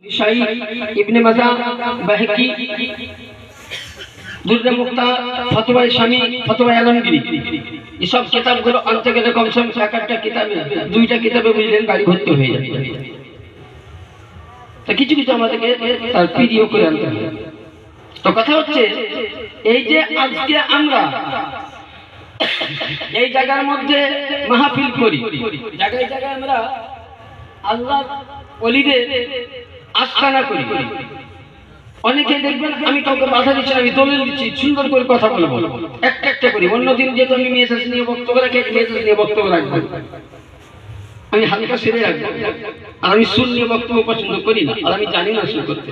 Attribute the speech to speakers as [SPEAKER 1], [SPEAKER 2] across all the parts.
[SPEAKER 1] নিসাই, ইবনে মাজা, বাহকি, দুররা মুক্তা, ফতোয়া শামী, ফতোয়া আলমগীরি, এসব কিতাবগুলো আনতে গেলে কমসে কম এক একটা কিতাবে, দুইটা কিতাবে বুঝলেন গাড়ি ভর্তি হয়ে যাবে। তা কিছু কিছু আমাদেরকে তার পিডিও করে আনতে হবে। তো কথা হচ্ছে এই যে আজকে আমরা এই জায়গার মধ্যে মাহফিল করি, জায়গায় জায়গায় আমরা আল্লাহ ওলিদের আস্তানা করি। অনেকে দেখবেন আমি কাউকে বাধা দিচ্ছি, আমি দলিল দিচ্ছি, সুন্দর করে কথা বলবো, একটা একটা করি। অন্যদিন যেহেতু আমি মেসেজ নিয়ে বক্তব্য রাখি, মেসেজ নিয়ে বক্তব্য রাখবো, আমি হালকা সেরে রাখবো। আর আমি সুর নিয়ে বক্তব্য পছন্দ করি না, আর আমি জানি না সুর করতে।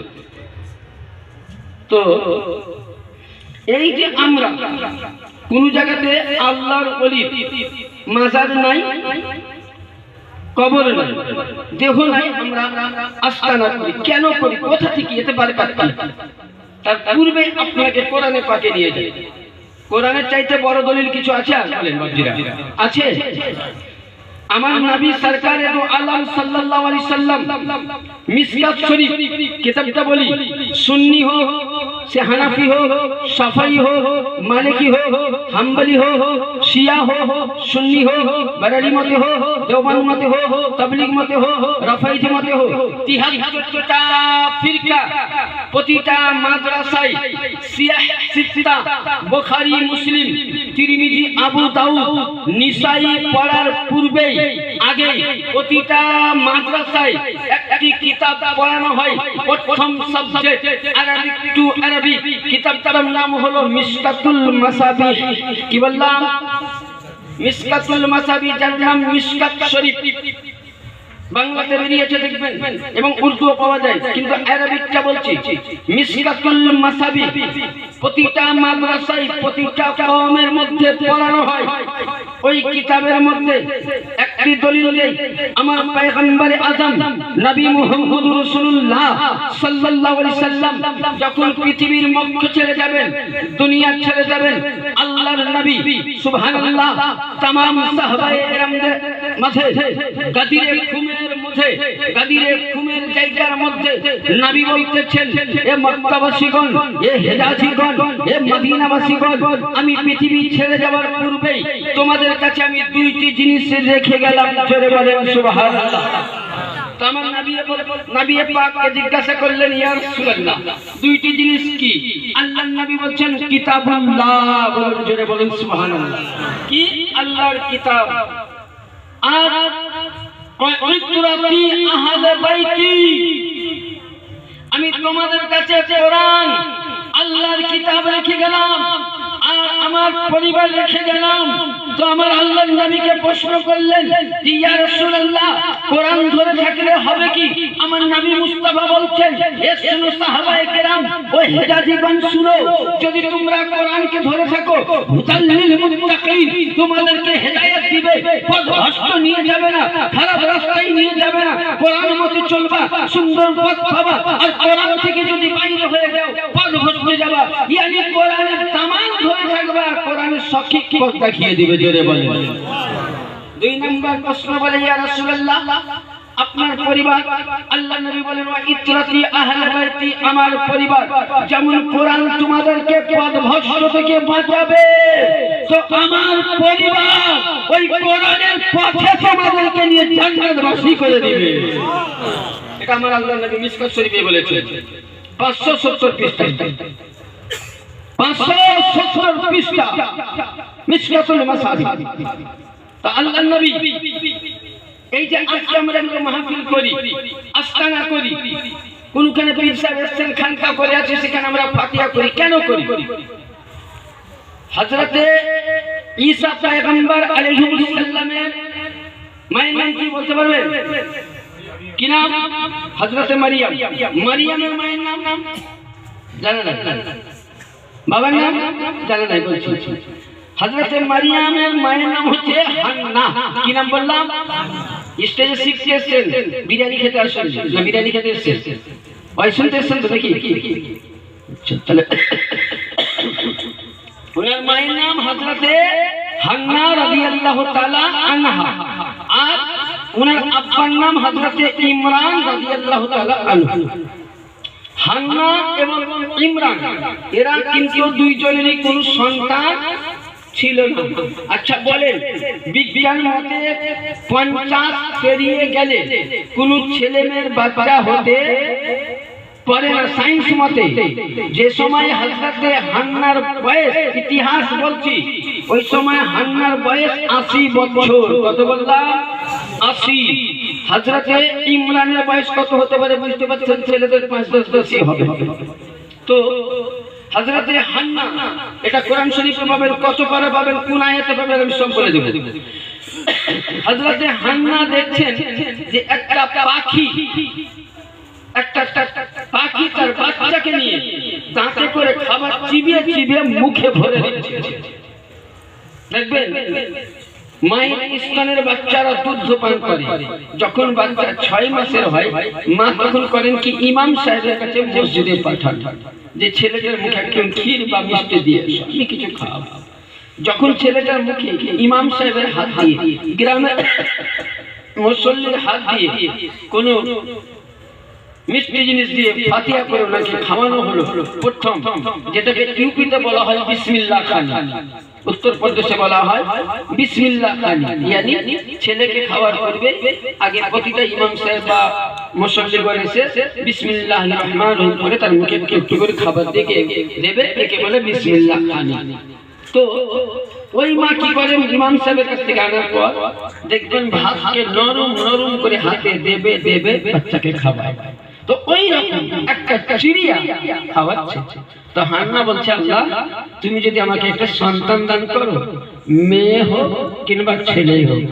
[SPEAKER 1] তো এই যে আমরা কোন জায়গাতে আল্লাহর ওলি মাজার নাই, কবর নাই, দেহ নাই, আমরা আস্তানা করি। কেন করি, কোথা থেকে এতে পারে? তার পূর্বে আপনাকে কোরআনে পাকে নিয়ে যায়। কোরআনের চাইতে বড় দলিল কিছু আছে? বলেন বাবজিরা, আছে? আমার নবী সরকার দো আলম সাল্লাল্লাহু আলাইহি সাল্লাম মিসকাত শরীফ কিতাবটা বলি, সুন্নি हो, से हनफी हो, शफई हो, मालिकी हो, हम्बली हो, शिया हो, सुन्नी हो, बरेली मत हो, देवबंद मत हो, तबलीग मत हो, रफाइज मत हो, 73টা ফিরকা, প্রতিটা মাদ্রাসায় সিয়াহ সিত্তা, বুখারী, মুসলিম, তিরমিজি, আবু দাউদ, নিসাই পড়ার পূর্বে আগে প্রতিটা মাদ্রাসায় একটি কিতাব পড়ানো হয়। প্রথম সাবজেক্ট আরবিক টু আরবি, কিতাবটার নাম হলো মিশকাতুল মাসাবি। কি বললাম? মিশকাতুল মাসাবি, যার নাম মিশকাত শরীফ। বাংলাতে বেরিয়েছে দেখবেন, এবং উর্দুও পাওয়া যায়, কিন্তু আরবিকটা বলছি মিশকাতুল মাসাবি। প্রতিটা মাদ্রাসায় প্রতিটা কওমের মধ্যে পড়ানো হয়। ওই কিতাবের মধ্যে একটি দলিল নেই। আমার পয়গম্বর আযম নবী মুহাম্মদ রাসূলুল্লাহ সাল্লাল্লাহু আলাইহি সাল্লাম যখন পৃথিবীর মক্ষ ছেড়ে যাবেন, দুনিয়া ছেড়ে যাবেন, আল্লাহর নবী সুবহানাল্লাহ तमाम সাহাবায়ে কেরামদের মাঝে গাদিরে খুমের মধ্যে, গাদিরে খুমের জায়গার মধ্যে নবী বলতেছেন, এ মক্কাবাসীগণ, এ হিজাজিগণ, এ মদিনাবাসীগণ, আমি পৃথিবী ছেড়ে যাওয়ার পূর্বে তোমাদের কাছে আমি দুইটি জিনিস রেখে গেলাম। জোরে বলেন সুবহানাল্লাহ। আমার নবী পাককে জিজ্ঞাসা করলেন, ইয়া রাসূলুল্লাহ, দুইটি জিনিস কি? আল্লাহর নবী বলছেন কিতাবুল্লাহ। বলুন জোরে বলেন সুবহানাল্লাহ। কি? আল্লাহর কিতাব। আর ইকরাতি আহলে বাইতি, আমি তোমাদের কাছে কোরআন আল্লাহর কিতাব রেখে গেলাম, আর আমার পরিবার রেখে গেলাম। তো আমার আল্লাহর নবীকে প্রশ্ন করলেন, ইয়া রাসূলুল্লাহ, কোরআন ধরে থাকলে হবে কি? আমার নবী মুস্তাফা বলছেন, এ শুনো সাহাবায়ে কেরাম, ও হিজাজিগণ শুনো, যদি তোমরা কোরআনকে ধরে থাকো, মুতাল্লিল মুত্তাকিন, তোমাদেরকে হেদায়েত দিবে, পথভ্রষ্ট নিয়ে যাবে না, খারাপ রাস্তায় নিয়ে যাবে না, কোরআন মতে চলবা, সুন্দর পথ পাবা। আর কোরআন থেকে যদি বাইরে হয়ে যাও, পথভ্রষ্ট যাবা। ইয়ানি কোরআনের তামাম ধরে থাকবা, কোরআনের সঠিক পথ দেখিয়ে দিবে। জোরে বলেন। দুই নম্বর প্রশ্ন বলে, ইয়া রাসূলুল্লাহ, আপনার পরিবার, আল্লাহ নবী বলেন, ওয়া ইত্রাতি আহলে বাইতি, আমার পরিবার যেমন কোরআন তোমাদেরকে পথভ্রষ্ট থেকে বাঁচাবে, তো আমার পরিবার ওই কোরআনের পথে তোমাদেরকে নিয়ে জান্নাতবাসী করে দিবে। এটা আমার আল্লাহ নবী মিশকাত শরীফে বলেছেন, 570 পৃষ্ঠা, 570 পৃষ্ঠা মিশকাতুল মাসাবি। তা আল্লাহর নবী এই যে আজকে আমরা মাহফিল করি, আস্তানা করি, কোনখানে পীর সাহেব এসেছেন, খানকা করে আছে, সেখানে আমরা ফাতিহা করি। কেন করি? হযরতে ঈসা পয়গম্বর আলাইহিস সালামের মায়ের নাম কি বলতে পারবেন? কি নাম? হযরতে মারিয়াম। মারিয়ামের মায়ের নাম জানেন না? বাবার নাম জানেন না? বলছি, হযরতে মারিয়ামের মায়ের নাম হচ্ছে হান্না। কি নাম বললাম? স্টেজে শিখতে এসেছেন, বিরিয়ানি খেতে আসেন না? বিরিয়ানি খেতে এসেছেন, ওই শুনতে এসেছেন তো নাকি? তাহলে ওনার মায়ের নাম হযরতে হান্না রাদিয়াল্লাহু তাআলা আনহা। আর ওনার আব্বার নাম হযরতে ইমরান রাদিয়াল্লাহু তাআলা আনহু। হান্না এবং ইমরান এরা কিন্তু দুইজনেরই কোনো সন্তান ছিল না। আচ্ছা বলেন, বিজ্ঞান মতে 50 পেরিয়ে গেলে কোন ছেলে মেয়ের বাচ্চা হতে পারে না। সায়েন্স মতে যে সময় হযরতে হান্নার বয়স, ইতিহাস বলছি, ওই সময় হান্নার বয়স 80 বছর। কত বললাম? 80। হযরতে ইমরানের বয়স কত হতে পারে বুঝতে পারছেন? ছেলেদের 5-10 বেশি হবে। তো হযরতে হান্না, এটা কোরআন শরীফে পাবেন, কত পারা পাবেন, কোন আয়াতে পাবেন, আমি সব বলে দেব। হযরতে হান্না দেখছেন যে একটা পাখি তার বাচ্চাকে নিয়ে দাঁতে করে খাবার চিবিয়ে চিবিয়ে মুখে ভরে দিচ্ছে। দেখবেন মায়ের স্তনের বাচ্চারা দুধ পান করে। যখন বাচ্চা 6 মাসের হয়, মা তখন করেন কি, ইমাম সাহেবের কাছে মসজিদে পাঠান যে ছেলেটার মুখে একটু ক্ষীর বা মিষ্টি দিয়ে আমি কিছু খাওয়াবো। যখন ছেলেটার মুখে ইমাম সাহেবের হাত দিয়ে, গ্রামের মুসল্লির হাত দিয়ে কোনো মিষ্টি জিনিস দিয়ে ফাতিহা করে ওনাকে খাওয়ানো হলো, প্রথম যেটাকে ইউপিতে বলা হয় বিসমিল্লাহ খানি, উত্তরপ্রদেশে বলা হয় বিসমিল্লাহ খানি, ইয়ানি ছেলেকে খাওয়ার পূর্বে আগে প্রতিটা ইমাম সাহেব বা মুসল্লিগণ এসে বিসমিল্লাহির রহমানির রহিম করে তার মুখে একটু করে খাবার দিয়ে দেবে, একে বলে বিসমিল্লাহ খানি। তো ওই মা কি করেন, ইমাম সাহেবের কাছ থেকে আনার পর দেখবেন ভাতকে নরম নরম করে হাতে দেবে দেবে বাচ্চাকে খাওয়ায়। তো ওই রকম একটা চিড়িয়া খাওয়াচ্ছে। তো হান্না বলছে, আল্লাহ তুমি যদি আমাকে একটা সন্তান দান করো, মেয়ে হোক কিংবা ছেলে হোক,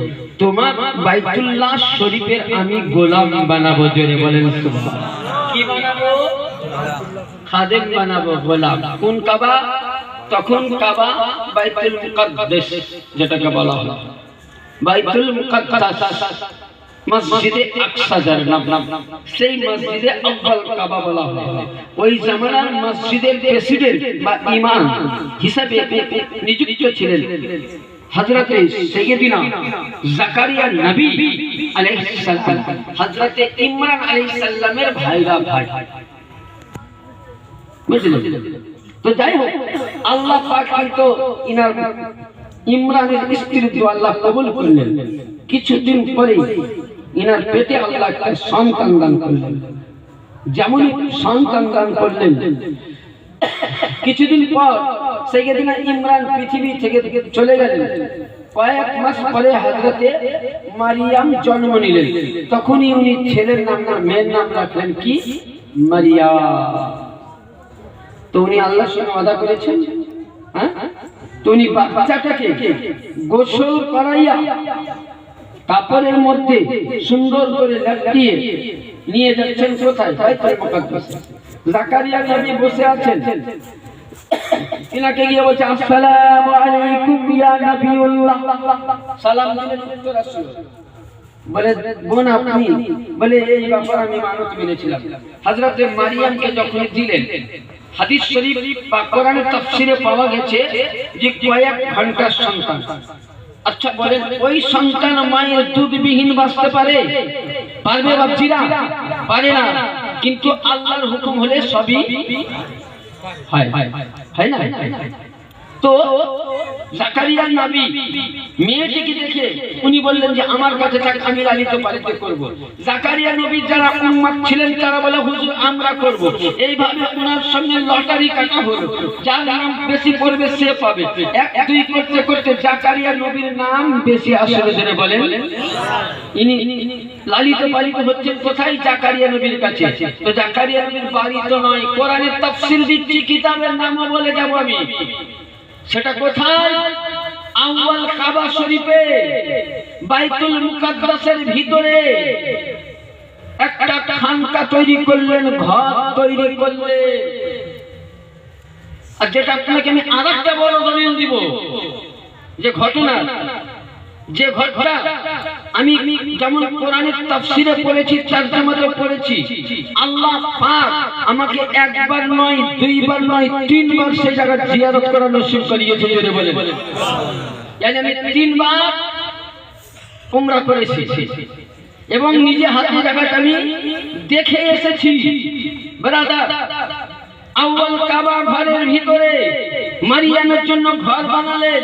[SPEAKER 1] তোমার বাইতুল্লাহ শরীফের আমি গোলাম বানাবো। জোরে বলেন সুবহানাল্লাহ। কি বানাবো? খাদেম বানাবো, গোলাম। কোন কাবা? তখন কাবা বাইতুল মুকাদ্দাস যেটাকে বলা হয়, বাইতুল মুকাদ্দাস, মসজিদে আকসা যার নাম, সেই মসজিদে আউয়াল কাবা বলা হয়। ওই জামানার মসজিদের প্রেসিডেন্ট বা ইমাম হিসেবে নিযুক্ত ছিলেন হযরতে সাইয়্যিদিনা জাকারিয়া নবী আলাইহিস সালাম, হযরতে ইমরান আলাইহিস সালামের ভাইরা ভাই। বুঝলেন? তো যাই হোক, আল্লাহ পাক কিন্তু ইনার ইমরানের স্ত্রীর দোয়া আল্লাহ কবুল করলেন। কিছুদিন পরে ইনার পেটে আল্লাহ একটা সন্তান দান করলেন। যেমন সন্তান দান করলেন, কিছুদিন পর সাইয়্যিদিনা ইমরান পৃথিবী থেকে চলে গেলেন। কয়েক মাস পরে হযরতে মারিয়াম জন্ম নিলেন। তখনই উনি ছেলের নাম না মেয়ের নাম রাখলেন কি? মারিয়াম। তো উনি আল্লাহর সঙ্গে ওয়াদা করেছেন, হ্যাঁ, তো উনি বাচ্চাটাকে গোসল করাইয়া কাপড়ের মধ্যে সুন্দর করে লাটিয়ে নিয়ে যাচ্ছেন। কোথায়? বাইতুল মুকাদ্দাসে। জাকারিয়া নবী বসে আছেন, ইনাকে গিয়ে বলছে, আসসালামু আলাইকুম ইয়া নবিয়ুল্লাহ। সালাম দিলেন, উত্তর আসলো। বলে, বোন আপনি? বলে, এই ব্যাপার আমি মানত মেনেছিলাম। হযরতে মারিয়ামকে যখন দিলেন, হাদিস শরীফ বা কোরআনের তাফসীরে পাওয়া গেছে যে কয়েক ঘন্টার সন্তান। আচ্ছা বলেন, ওই সন্তান মায়ের দুধবিহীন বাঁচতে পারে? পারবে বাপজিরা? পারে না। কিন্তু আল্লাহর হুকুম হলে সবই হয়, হয় না? তো জাকারিয়া নবী মেয়েটিকে দেখে উনি বললেন যে আমার কাছে থাক, আমি লালিত পালিত করব। জাকারিয়া নবী যারা উম্মত ছিলেন তারা বলে, হুজুর আমরা করব। এইভাবে ওনার সঙ্গে লটারি কাটা হলো, যার নাম বেশি পড়বে সে পাবে। 1-2 করতে করতে জাকারিয়া নবীর নাম বেশি আসলে ধরে বলেন, ইনি লালিত পালিত হচ্ছেন কোথায়? জাকারিয়া নবীর কাছে। তো জাকারিয়া নবীর বাড়ি তো নয়, কোরআনের তাফসীর দিচ্ছি, কিতাবের নামও বলে যাব আমি। সেটা কোথায়? আউয়াল কাবা শরীফে, বাইতুল মুকাদ্দাসের ভিতরে একটা খানকা তৈরি করলেন, ঘর তৈরি করলেন। আর যেটা আপনাকে আমি আরেকটা বড় দলিল দিব, যে ঘটনা, যে ঘটনা আমি যেমন কোরআনের তাফসীরে পড়েছি, তরজমাতে পড়েছি, আল্লাহ পাক আমাকে একবার নয়, 2 বার নয়, 3 বার সেই জায়গা জিয়ারত করার নসিব করিয়েছে। জোরে বলে, আমি 3 বার উমরা করেছি। এবং নিজে হাতে জায়গাটা আমি দেখে এসেছি। ব্রাদার, আউয়াল কাবা ঘরের ভিতরে মারিয়ামের জন্য ঘর বানালেন,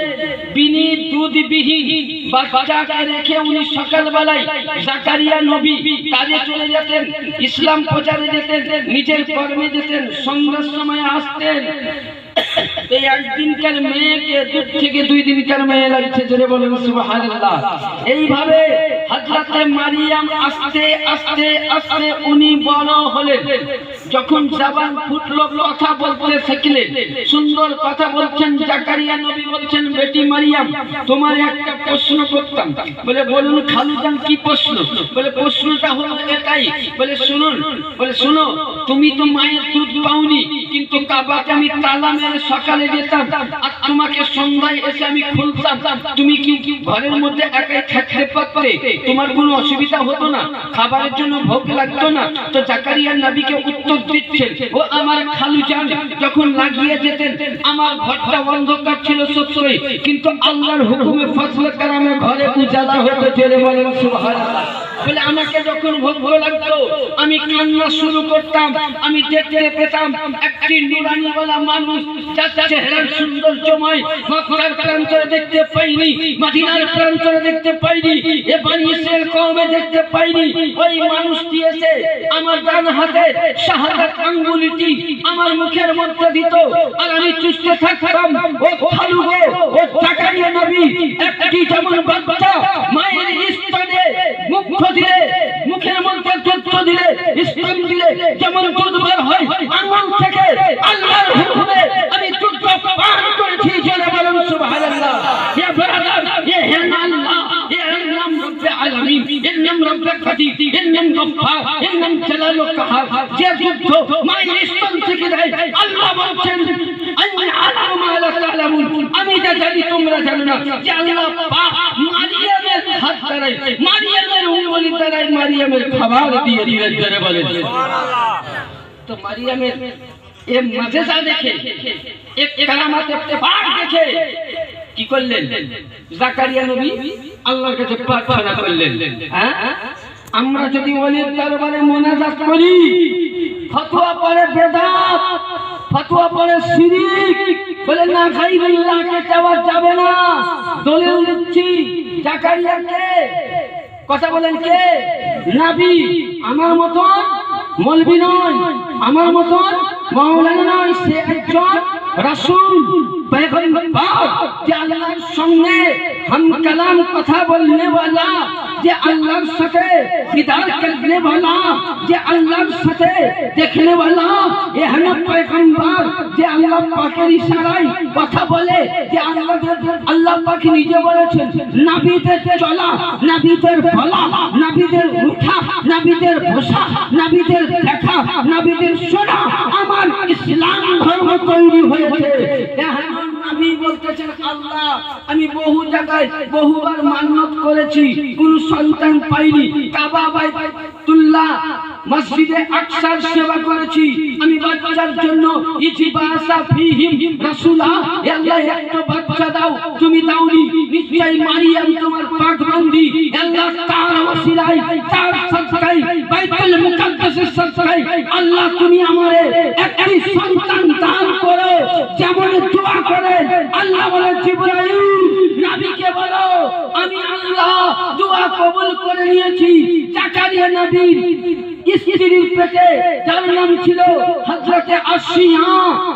[SPEAKER 1] বিনি দুধবিহীন বাচ্চাকে রেখে উনি সকালবেলায় জাকারিয়া নবী কাজে চলে যেতেন, ইসলাম প্রচারে যেতেন, নিজের কর্মে যেতেন, সন্ধ্যার সময় আসতেন। এই একদিনকার মেয়েকে 2 থেকে 2 দিনকার মেয়ে লাগছে, জোরে বলেন সুবহানাল্লাহ। এইভাবে হযরতে মারিয়াম আস্তে আস্তে আস্তে উনি বড় হলেন। যখন জবান ফুটলো, কথা বলতে শিখলেন, সুন্দর কথা বলছেন, জাকারিয়া নবী বলছেন, বেটি মারিয়াম তোমার একটা প্রশ্ন করতাম। বলে বলুন খালুজান, কি প্রশ্ন? বলে প্রশ্নটা হলো এটাই। বলে শুনুন, বলে শুনো, তুমি তো মায়ের দুধ পাওনি, কিন্তু কাবাকে আমি তালা মেরে সকালে যেতাম, আর তোমাকে সন্ধ্যায় এসে আমি খুলতাম, তুমি কি ঘরের মধ্যে একাই থাকতে পারতে? তোমার কোনো অসুবিধা হতো না? খাবারের জন্য ভোগ লাগতো না? তো জাকারিয়া নবীকে উত্তর দিচ্ছেন, ও আমার খালুজান, যখন লাগিয়ে যেতেন আমার ঘরটা অন্ধকার ছিল সত্যই, কিন্তু আল্লাহর হুকুমে ফজলে কারামে ঘরে উজালা হতে চলে, বলেন সুবহানাল্লাহ। বলে আমাকে যখন ভোগ লাগতো আমি কান্না শুরু করতাম, আমি দেখতে পেতাম একটি নুরানিওয়ালা মানুষ, যার চেহারার সৌন্দর্যময় মক্কার প্রান্তরে দেখতে পাইনি, মদিনার প্রান্তরে দেখতে পাইনি, এ বনি ইসরাইল কওমে দেখতে পাইনি। ওই মানুষটি এসে আমার ডান হাতে শাহাদাত আঙ্গুলটি আমার মুখের মধ্যে দিত, আর আমি চুষতে থাকতাম। ও খালু গো, ও জাকারিয়া নবী, একটি যেমন বাচ্চা মায়ের স্তনে মুখ দিলে, মুখের মধ্যে দুধ দিলে, স্তন দিলে যেমন দুধ বের হয়, আঙ্গুল থেকে আল্লাহর হুকুমে আমি দুধ পান করেছি, জোরে বলুন সুবহানাল্লাহ। ইয়া ব্রাদার, ইয়া আল্লাহ, ইয়া নাম রব্বে আলামিন, এর নাম রব্বে কাদির, এর নাম গফফার, এর নাম জালালুল কাহার। যে দুধ মায়ের স্তন থেকে দেয়, আল্লাহ বলছেন আন্নী আলামু মা লা তা'লামুন, আমি যা জানি তোমরা জানো না, যে আল্লাহ পাক মারিয়ামের হাত দ্বারাই, মারিয়ামের উঙ্গলি দ্বারাই মারিয়ামের খাবার দিয়ে দিলেন, জোরে বলেন সুবহানাল্লাহ। তো মারিয়ামের এই মুজিজা দেখে, এক কারামাত ইত্তেফাক দেখে কি করলেন জাকারিয়া নবী? আল্লাহর কাছে প্রার্থনা করলেন, হ্যাঁ আমরা যদি ওলির দরবারে মোনাজাত করি, ফতোয়া পড়ে বেদাত, ফতোয়া পড়ে শিরক, বলে না গায়রুল্লাহকে চাওয়া যাবে না। দলিল দিচ্ছি, জাকারিয়াকে কথা বলেন কে? নবী। আমার মতন মৌলবি নয়, আমার মতন মাওলানা নয়, সে একজন রাসূল, पैगंबर, যে আল্লাহর সঙ্গে हम कलाम কথা বলने वाला, যে আল্লাহর সাথে দিদার করने वाला, যে আল্লাহর সাথে দেখने वाला, এ হলো पैगंबर, যে আল্লাহ পাকের ইশারায় কথা বলে, যে আল্লাহ পাক নিজে বলেছেন নবীদের চলা, নবীদের বলা, নবীদের উঠা, নবীদের বসা, নবীদের দেখা, নবীদের শোনা, আমার ইসলাম ধর্ম তৈরি হয়েছে। নবী বলতেছেন, আল্লাহ আমি বহু জায়গায় বহুবার মান্নত করেছি, কোন সন্তান পাইনি, কাবা বাইতুল্লাহ মসজিদে আকসার সেবা করেছি, আমি বাচ্চার জন্য ইতিবাসা ফিহিম রাসূলা, আল্লাহ একটা বাচ্চা দাও, তুমি দাওনি, নিশ্চয়ই মারিয়াম তোমার পাকবান্দি, আল্লাহ তার ওসিলায়, তার সাদকায়, বাইতুল মুকাদ্দাসের সাদকায় আল্লাহ তুমি আমারে একটি সন্তান দান করো, যেমন দোয়া করে আল্লাহ বলে জিবরাইল নবীকে বলো আমি আল্লাহ দোয়া কবুল করে নিয়েছি। জাকারিয়া নবীর স্ত্রীর পেটে যার নাম ছিল হযরতে আসিয়া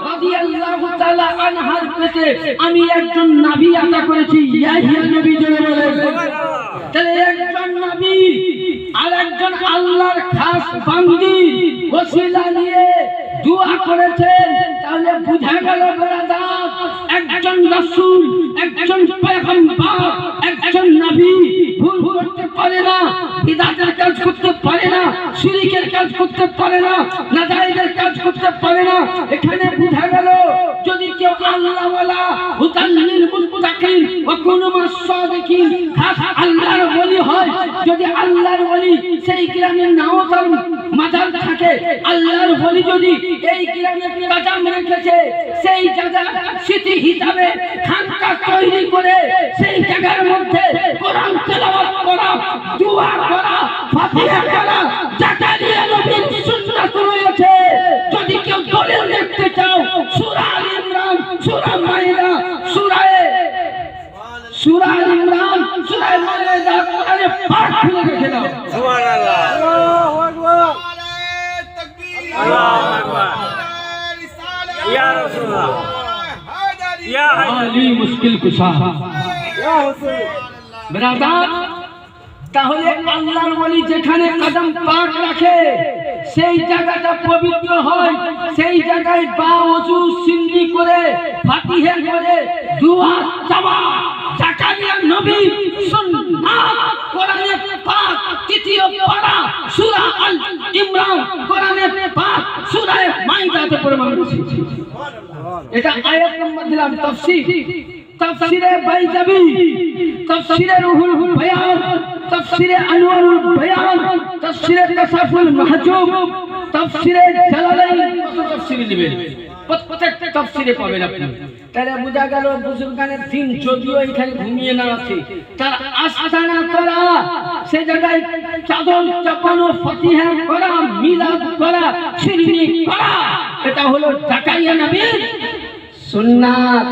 [SPEAKER 1] রাদিয়াল্লাহু তাআলা আনহার পেটে আমি একজন নবী আতা করেছি, ইয়াহিয়া নবী জন্য বলেন। তাহলে একজন নবী আর একজন আল্লাহর খাস বান্দি ওসিলা নিয়ে দোয়া করেছেন, তাহলে বুঝা গেল ব্রাদার, একজন রাসূল, একজন পয়গম্বর, একজন নবী ভুল করতে পারে না, বিদআতের কাজ করতে পারে না, শিরকের কাজ করতে পারে না, নাজায়েজের কাজ করতে পারে না। এখানে বুঝা গেল যদি কেউ আল্লাহওয়ালা, হুদাল্লিল মুত্তাকিন ওয়া কুনু মাস-সাদিকিন, খাস আল্লাহর ওলি হয়, যদি আল্লাহর ওলি সেই গ্রামে নাও তার মাজার থাকে, আল্লাহর আল্লাহর বলি যদি এই গ্রামে কাদাম রেখেছে, সেই জায়গা স্মৃতি হিসাবে খানকা তৈরি করে সেই জায়গার মধ্যে কোরআন তেলাওয়াত করা, দোয়া করা, ফাতিহা করা, জাকারিয়া নবীর সুন্নাত রয়েছে। যদি কেউ দলিল দেখতে চাও, সূরা আল ইমরান, সূরা মাইদা, সূরা আল ইমরান, সূরা মাইদা কোরআনে পাঠ করে রেখে দাও। সুবহানাল্লাহ, আল্লাহু আকবার, আল্লাহু আকবার, ইয়া রাসূলুল্লাহ, ইয়া আলী মুশকিল কুশা, ইয়া হুসাইন। ব্রাদার, তাহলে আল্লাহর ওলি যেখানে কদম পাক রাখে সেই জায়গাটা পবিত্র হয়, সেই জায়গায় বা ওযু সিন্নি করে, ফাতিহা করে, দোয়া চাওয়া, জাকারিয়া নবী সুন্নাত, কোরআনে পাক তৃতীয় পারা, সূরা আল ইমরান, কোরআনে পাক সূরা মাইদাতে প্রমাণ করেছে। এটা আয়াত নম্বর দিলাম। তাফসীর, তাফসীরে বাইজাবি, তাফসীরে রুহুল বায়ান, তাফসীরে আনওয়ারুল বায়ান, তাফসীরে কাশফুল মাহজুব, তাফসীরে জালালাইন, তাফসীরে নেবেন, প্রত্যেকটা তাফসীরে পাবেন আপনি। তাহলে বোঝা গেল বুজুর্গানের দিন যদিও এখানে ঘুমিয়ে না আছে, তার আস্তানা করা, সে জায়গায় চাদর চাপানো, ফাতিহা করা, মিলাদ করা, শিরনি করা, এটা হলো জাকারিয়া নবীর সুন্নাত।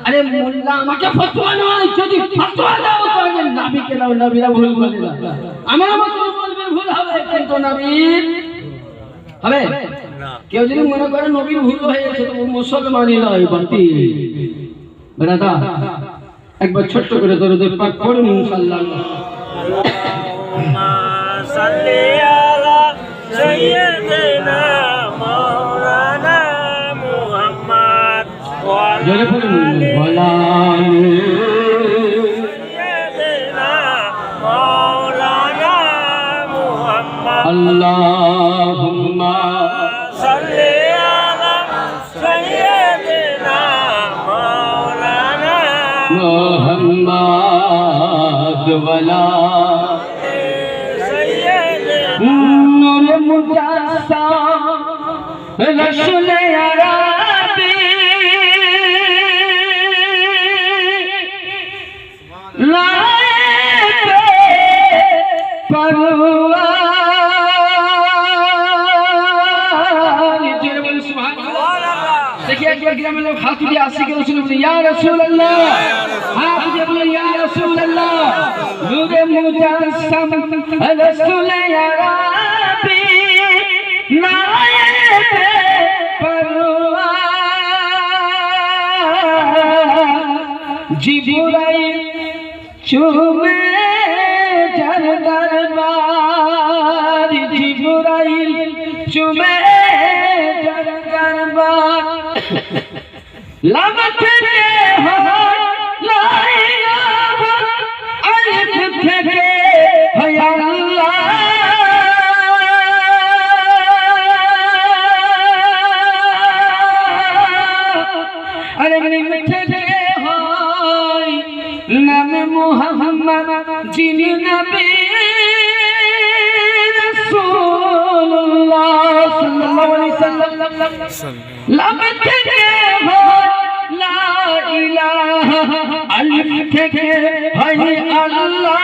[SPEAKER 1] আরে মোল্লা আমাকে ফতোয়া নয়, যদি ফতোয়া দাও তো আগে নবীকে দাও, নবীরা ভুল বলে না। আমার মত বলবে ভুল হবে, কিন্তু নবীর হবে না। কেউ যদি মনে করে নবীর ভুল হয়েছে তো মুসলমানই নয়, বাতিল। ব্রাদার, একবার ছোট্ট করে দরুদ পাক পড়ুন ইনশাআল্লাহ। আল্লাহুম্মা সাল্লি আলা সাইয়্যিদিনা মাওলানা মুহাম্মদ ওয়া আলা সাইয়্যিদিনা মাওলানা মুহাম্মদ। আল্লাহুম্মা সাল্লি আলা সাইয়্যিদিনা মাওলানা মুহাম্মদ ওয়া আলা সাইয়্যিদিনা নূর মুজাসসাম রাসূল আরবি লাইতে পারওয়ার। देखिए एक बार ग्राम में लोग हाथ उठे आशी के रसूल बोले या रसूल अल्लाह, हाथ उठे बोले या रसूल अल्लाह, नूरे मुजस्सम रसूल अरबी नायते परवार। जिब्राइल चूमे जर दरबार, जिब्राइल चूमे जर दरबार। लब থেকে হয় লা ইলাহা আলিফ থেকে হয় আল্লাহ। আরে মিম থেকে হয় নামে মুহাম্মদ, যিনি নবী রাসূলুল্লাহ সাল্লাল্লাহু আলাইহি ওয়াসাল্লাম। लब থেকে হয় লা ইলাহা, আলিফ থেকে হয় আল্লাহ।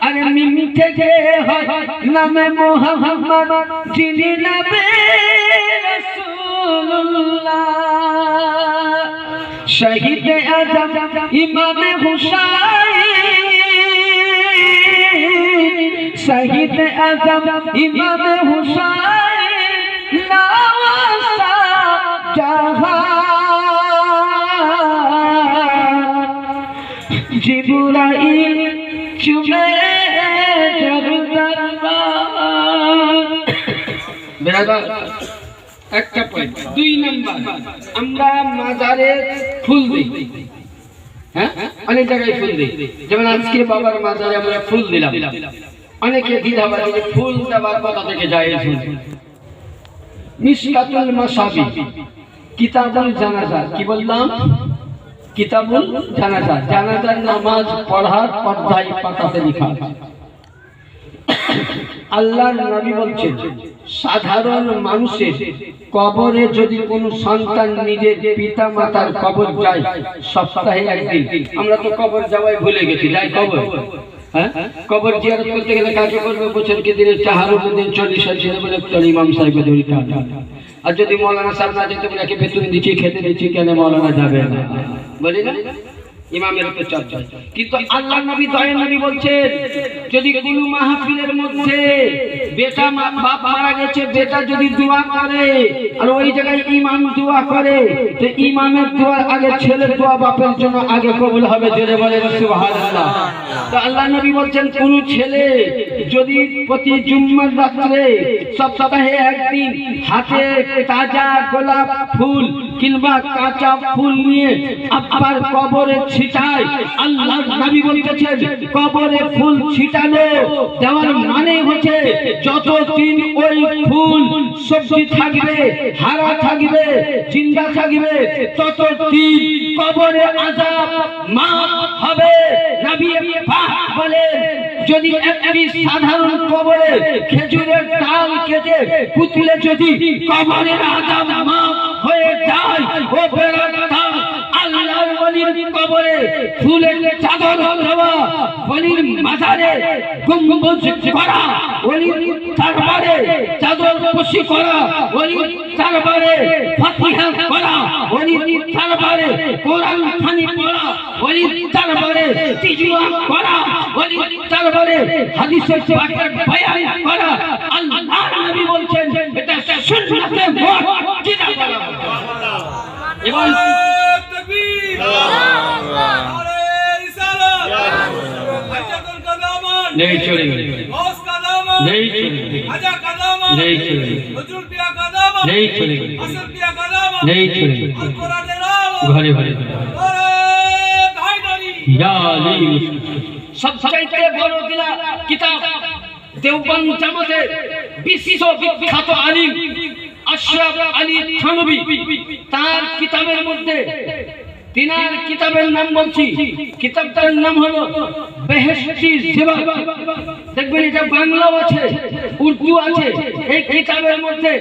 [SPEAKER 1] আরে মিম থেকে হয় নামে মুহাম্মদ, যিনি নবী রাসূলুল্লাহ। শহীদ আজম ইমামে হুসাইন, শহীদ আজম ইমামে হুসাইন নওয়াসা জাহান। জিবরাইল চুমে জর দরবার। বেরাদার, একটা পয়েন্ট। 2 নাম্বার, আমরা মাজারে ফুল দিই। হ্যাঁ, অনেক জায়গায় ফুল দিই, যেমন আজকে বাবার মাজারে আমরা ফুল দিলাম। অনেকে দ্বিধাবাদ যে ফুল দেওয়ার কথা থেকে যায়। মিশকাতুল মাসাবি, কিতাবুল জানাজা, কি বললাম? কিতাবুল জানাজা, জানাজার নামাজ পড়ার অধ্যায় পাতাতে লেখা আছে। আল্লাহর নবী বলছেন সাধারণ মানুষের কবরে যদি কোনো সন্তান নিজের পিতা মাতার কবর যায় সপ্তাহে একদিন, আমরা তো কবর যাওয়াই ভুলে গেছি, যাই কবর, হ্যাঁ কবর জিয়ারত করতে গেলে কাকে করবে? বছরকে দিনে 4 দিন 40 দিন বলে ইমাম সাহেবকে ধরিতে হবে। আর যদি মৌলানা সাহেব না যেতে বলে বেতন দিচ্ছি খেতে দিচ্ছি, কেন মৌলানা যাবে না? বলি না ইমামের উপর চর্চা। কিন্তু আল্লাহর নবী দয়ার নবী বলছেন যদি কোনো মাহফিলের মধ্যে বেটা বাপ মারা গেছে, বেটা যদি দোয়া করে আর ওই জায়গায় ইমাম দোয়া করে, তো ইমামের দোয়ার আগে ছেলের দোয়া বাপের জন্য আগে কবুল হবে। জোরে বলেন সুবহানাল্লাহ। তো আল্লাহর নবী বলছেন কোন ছেলে যদি প্রতি জুম্মার রাতে সপ্তাহে একদিন হাতে তাজা গোলাপ ফুল কিংবা কাঁচা ফুল নিয়ে আবার কবরে ছিটায়, আল্লাহর নবী বলতেছেন কবরে ফুল ছিটানো দেওয়ার মানে হচ্ছে যতদিন ওই ফুল সবজি থাকবে, হারা থাকবে, জিন্দা থাকবে, ততদিন কবরে আযাব মাফ হবে। নবী পাক বলেন যদি একটি সাধারণ কবরে খেজুরের ডাল কেটে পুতলে যদি কবরের আযাব মাফ হয়ে যায়, ও বেরাদার আল্লাহর ওলির কবরে ফুলের চাদর দেওয়া, ওলির মাজারে গম্বুজ করা, ওলির দরবারে চাদর পোশি করা, ওলির দরবারে ফাতিহা করা, ওলির দরবারে কোরআন খানি পড়া, ওলির দরবারে তিজওয়া করা, ওলির দরবারে হাদিসের পাকের বয়ান করা, আল্লাহর নবী বলছেন এটা সুন্নাতে মুআক্কাদা বলা হয়। এবং नहीं छोड़ेंगे, नहीं छोड़ेंगे, नहीं छोड़ेंगे, नहीं छोड़ेंगे, नहीं छोड़ेंगे, घरे घरे सबचाইতে বড় দিলা কিতাব দেওবন্দ জামাতের বিশ্ববিখ্যাত আলিম আশরাফ আলী থানভী, তার কিতাবের মধ্যে তিনার কিতাবের নাম বলছি, কিতাবটার নাম হলো বেহেশতি জিবা। দেখবেন এটা বাংলাও আছে, উর্দু আছে। এই কিতাবের মধ্যে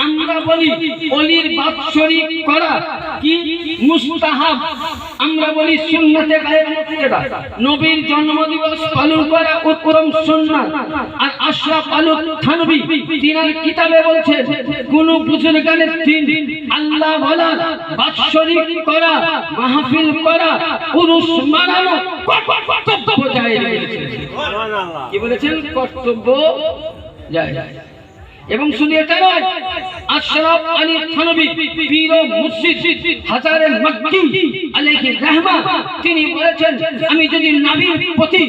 [SPEAKER 1] আমরা বলি ওলির বাৎসরিক করা কি মুস্তাহাব, আমরা বলি সুন্নতে গায়ের মুক্তেদা, নবীর জন্মদিবস পালন করা উত্তম সুন্নাত। আর আশরাফ আলী থানভী তিনার কিতাবে বলছে কোন বুজুর্গানের দিন আল্লাহ বলা বাৎসরিক করা, মাহফিল করা, উরুস মানানো কর্তব্য জায়েজ। কি বলেছেন? কর্তব্য জায়েজ। এবং শুধু এটা নয়, আশরাফ আলী থানভী পীর ও মুর্শিদ হাজারে মক্কি আলাইহি রাহমা তিনি বলেছেন আমি যদি নবীর প্রতি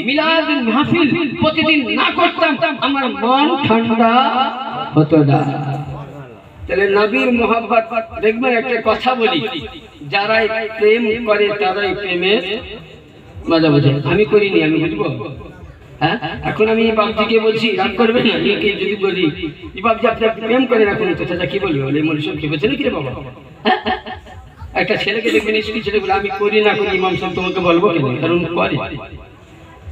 [SPEAKER 1] মিলাদ মাহফিল প্রতিদিন না করতাম আমার মন ঠান্ডা হতো না। তাহলে নবীর মোহাব্বত দেখবেন একটা কথা বলি, যারাই প্রেম করে তারাই প্রেমের মজা বোঝে। আমি করিনি, আমি বুঝবো। হ্যাঁ এখন আমি বাপজিকে বলছি, রাগ করবে না যদি বলি বাপজি আপনি প্রেম করেন এখন, তো চাচা কি বলবো? বলে মনুষ্য কি বলছে নাকি রে বাবা? একটা ছেলেকে দেখবেন স্ত্রী ছেলে বলে আমি করি না করি, ইমাম সাহেব তোমাকে বলবো কেন? কারণ করে।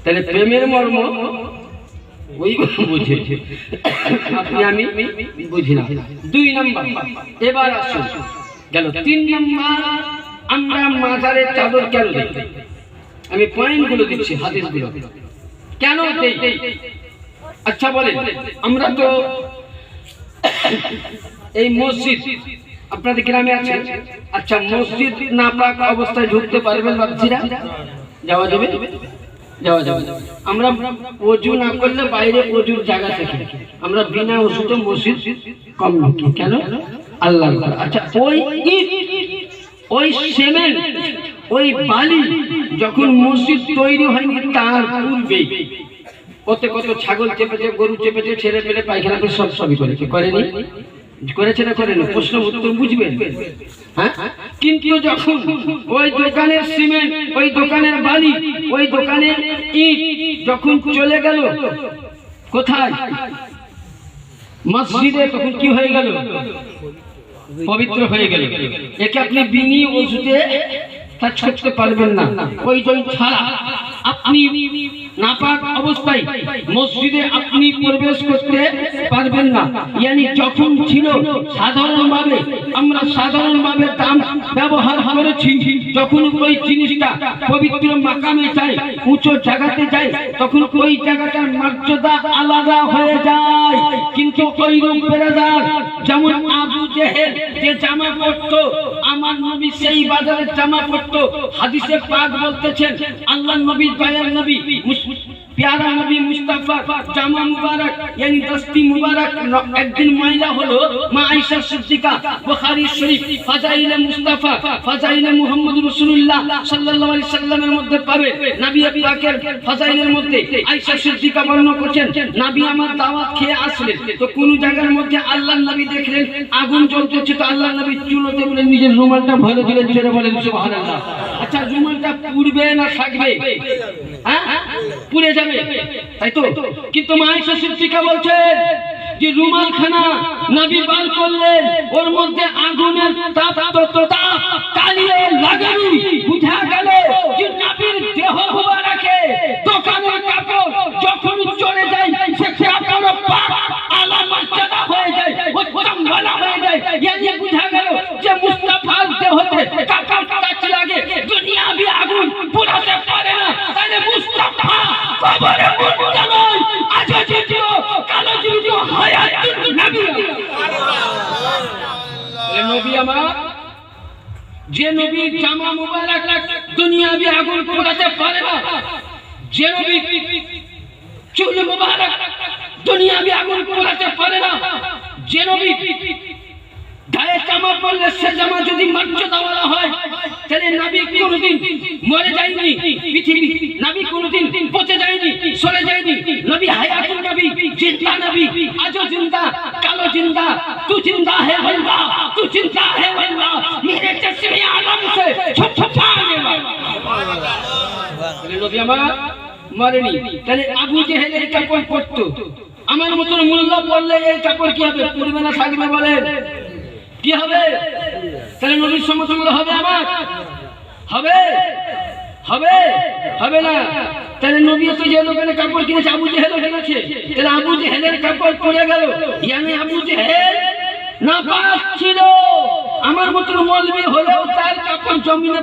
[SPEAKER 1] তাহলে প্রেমের মর্ম ওই বুঝে, আপনি আমি বুঝি না। 2 নম্বর, এবার আসুন গেল 3 নম্বর, আমরা মাজারে চাদর কেন দেই? আমি পয়েন্টগুলো দিচ্ছি, হাদিসগুলো কেন দেই। আচ্ছা বলেন, আমরা তো এই মসজিদ আপনাদের গ্রামে আছে, আচ্ছা মসজিদ নাপাক অবস্থায় ঢুকতে পারবেন বাচ্চারা? যাওয়া যাবে? যাওয়া যাবে। আমরা ওযু না করলে বাইরে ওযুর জায়গা থেকে আমরা বিনা ওযুতে মসজিদ কম ঢুকি কেন? আল্লাহ। আচ্ছা ওই সিমেন্ট ওই বালি যখন মসজিদ তৈরি হয়নি তার পূর্বেই কত কত ছাগল চেপেছে, গরু চেপেছে, ছেলে পেলে পায়খানা করে সবই করেছে, করেনি? করেছে না করেনি? প্রশ্ন উত্তর বুঝবেন। হ্যাঁ কিন্তু যখন ওই দোকানের সিমেন্ট, ওই দোকানের বালি, ওই দোকানের ইট যখন চলে গেল কোথায়? মসজিদে, তখন কি হয়ে গেল? পবিত্র হয়ে গেল। একে আপনি বিনি ওযুতে টাচ করতে পারবেন না। প্রয়োজন ছাড়া আপনি নাপাক অবস্থায় মসজিদে আপনি প্রবেশ করতে পারবেন না। ইয়ানি যখন ছিল সাধারণভাবে আমরা সাধারণভাবে দাম ব্যবহার করেছি, যখন ওই জিনিসটা পবিত্র মাকামে যায়, উঁচু জায়গাতে যায়, তখন ওই জায়গাটার মর্যাদা আলাদা হয়ে যায়। কিন্তু ওই রূপ বেরাদার যেমন আবু জেহেল যে জামা পরতো, আমার নবী সেই বাজারের জামা পরতো। হাদিসে পাক বলতেছেন আল্লাহর নবী দয়ার নবী प्यारा नबी मुस्तफा जामा मुबारक यानी दस्ती मुबारक एक दिन महिला हलो मा आयशा सिद्दीका बुखारी शरीफ फजाइल मुस्तफा फजाइल मुहम्मद रसूलुल्लाह सल्लल्लाहु अलैहि वसल्लमेर মধ্যে পাবে। নবী পাকের ফজাইলের মধ্যে আয়েশা সিদ্দিকা বর্ণনা করেছেন, নবী আমার দাওয়াত খেয়ে আসলেন, তো কোন জায়গার মধ্যে আল্লাহর নবী দেখলেন আগুন জ্বলতেছে, তো আল্লাহর নবী চুলোতে বলে নিজের রুমালটা ভরে দিলেন, জোরে বলেন সুবহানাল্লাহ। আচ্ছা রুমালটা পুড়বে না থাকবে? হ্যাঁ পুড়ে যাবে, তাই তো। কিন্তু মা আয়েশা সিদ্দিকা বলছেন যে রুমাল খানা নবী বার করলেন, ওর মধ্যে আগুনের তাপ কালিয়ে লাগানি, বুঝা গেল যে নবীর দেহ মুবারকে দোকানের কাপড় যখন চলে যায় সে কাপড় পাক আলা মর্যাদা হয়ে যায়, ও চামড়া হয়ে যায়। ইয়ানি বুঝা গেল যে মুস্তাফার দেহতে কাপড় টাচ লাগে দুনিয়াবি আগুন পোড়াতে পারে না। তাহলে মুস্তাফা কবরে মুর্দা নয়, আজ জীবিত কালো জীবিত হায়াতুন নবী। এ নবী আমার, যে নবী জামা মুবারক দুনিয়াবি আগুন পোড়াতে পারে না, যে নবী চুল মুবারক দুনিয়াবি আগুন পোড়াতে পারে না, যে নবী গায়ে জামা পরলে সে জামা যদি মর্যাদাওয়ালা হয়, তাহলে নবী কোনদিন মরে যায়নি, পৃথিবী নবী কোনদিন পচে যায়নি, সরে যায়নি। নবী হায়াতুন নবী, জিন্দা নবী, আজও জিন্দা, কালো জিন্দা, তু জিন্দা হে আল্লাহ, তু জিন্দা হে আল্লাহ, মেরে চশমে আলম সে ছুপানে वाला। নবী আমার মরেনি, তাহলে আবু জেহেল এই কাপড় পরতো, আমার মতন মোল্লা পরলে এই কাপড় কি হবে? পরবে না থাকবে? বলেন কি হবে? তাহলে নবীর সমতুল্য হবে আমার? হবে? হবে? হবে না। তাহলে নবী তো যে দোকানে কাপড় কিনেছে আবু জেহেল কিনেছে, তাহলে আবু জেহেলের কাপড় পরে গেল, ইয়ানি আবু জেহেল নাপাক ছিল। আমার মতন মৌলবি হলেও তার কাপড় জমিনে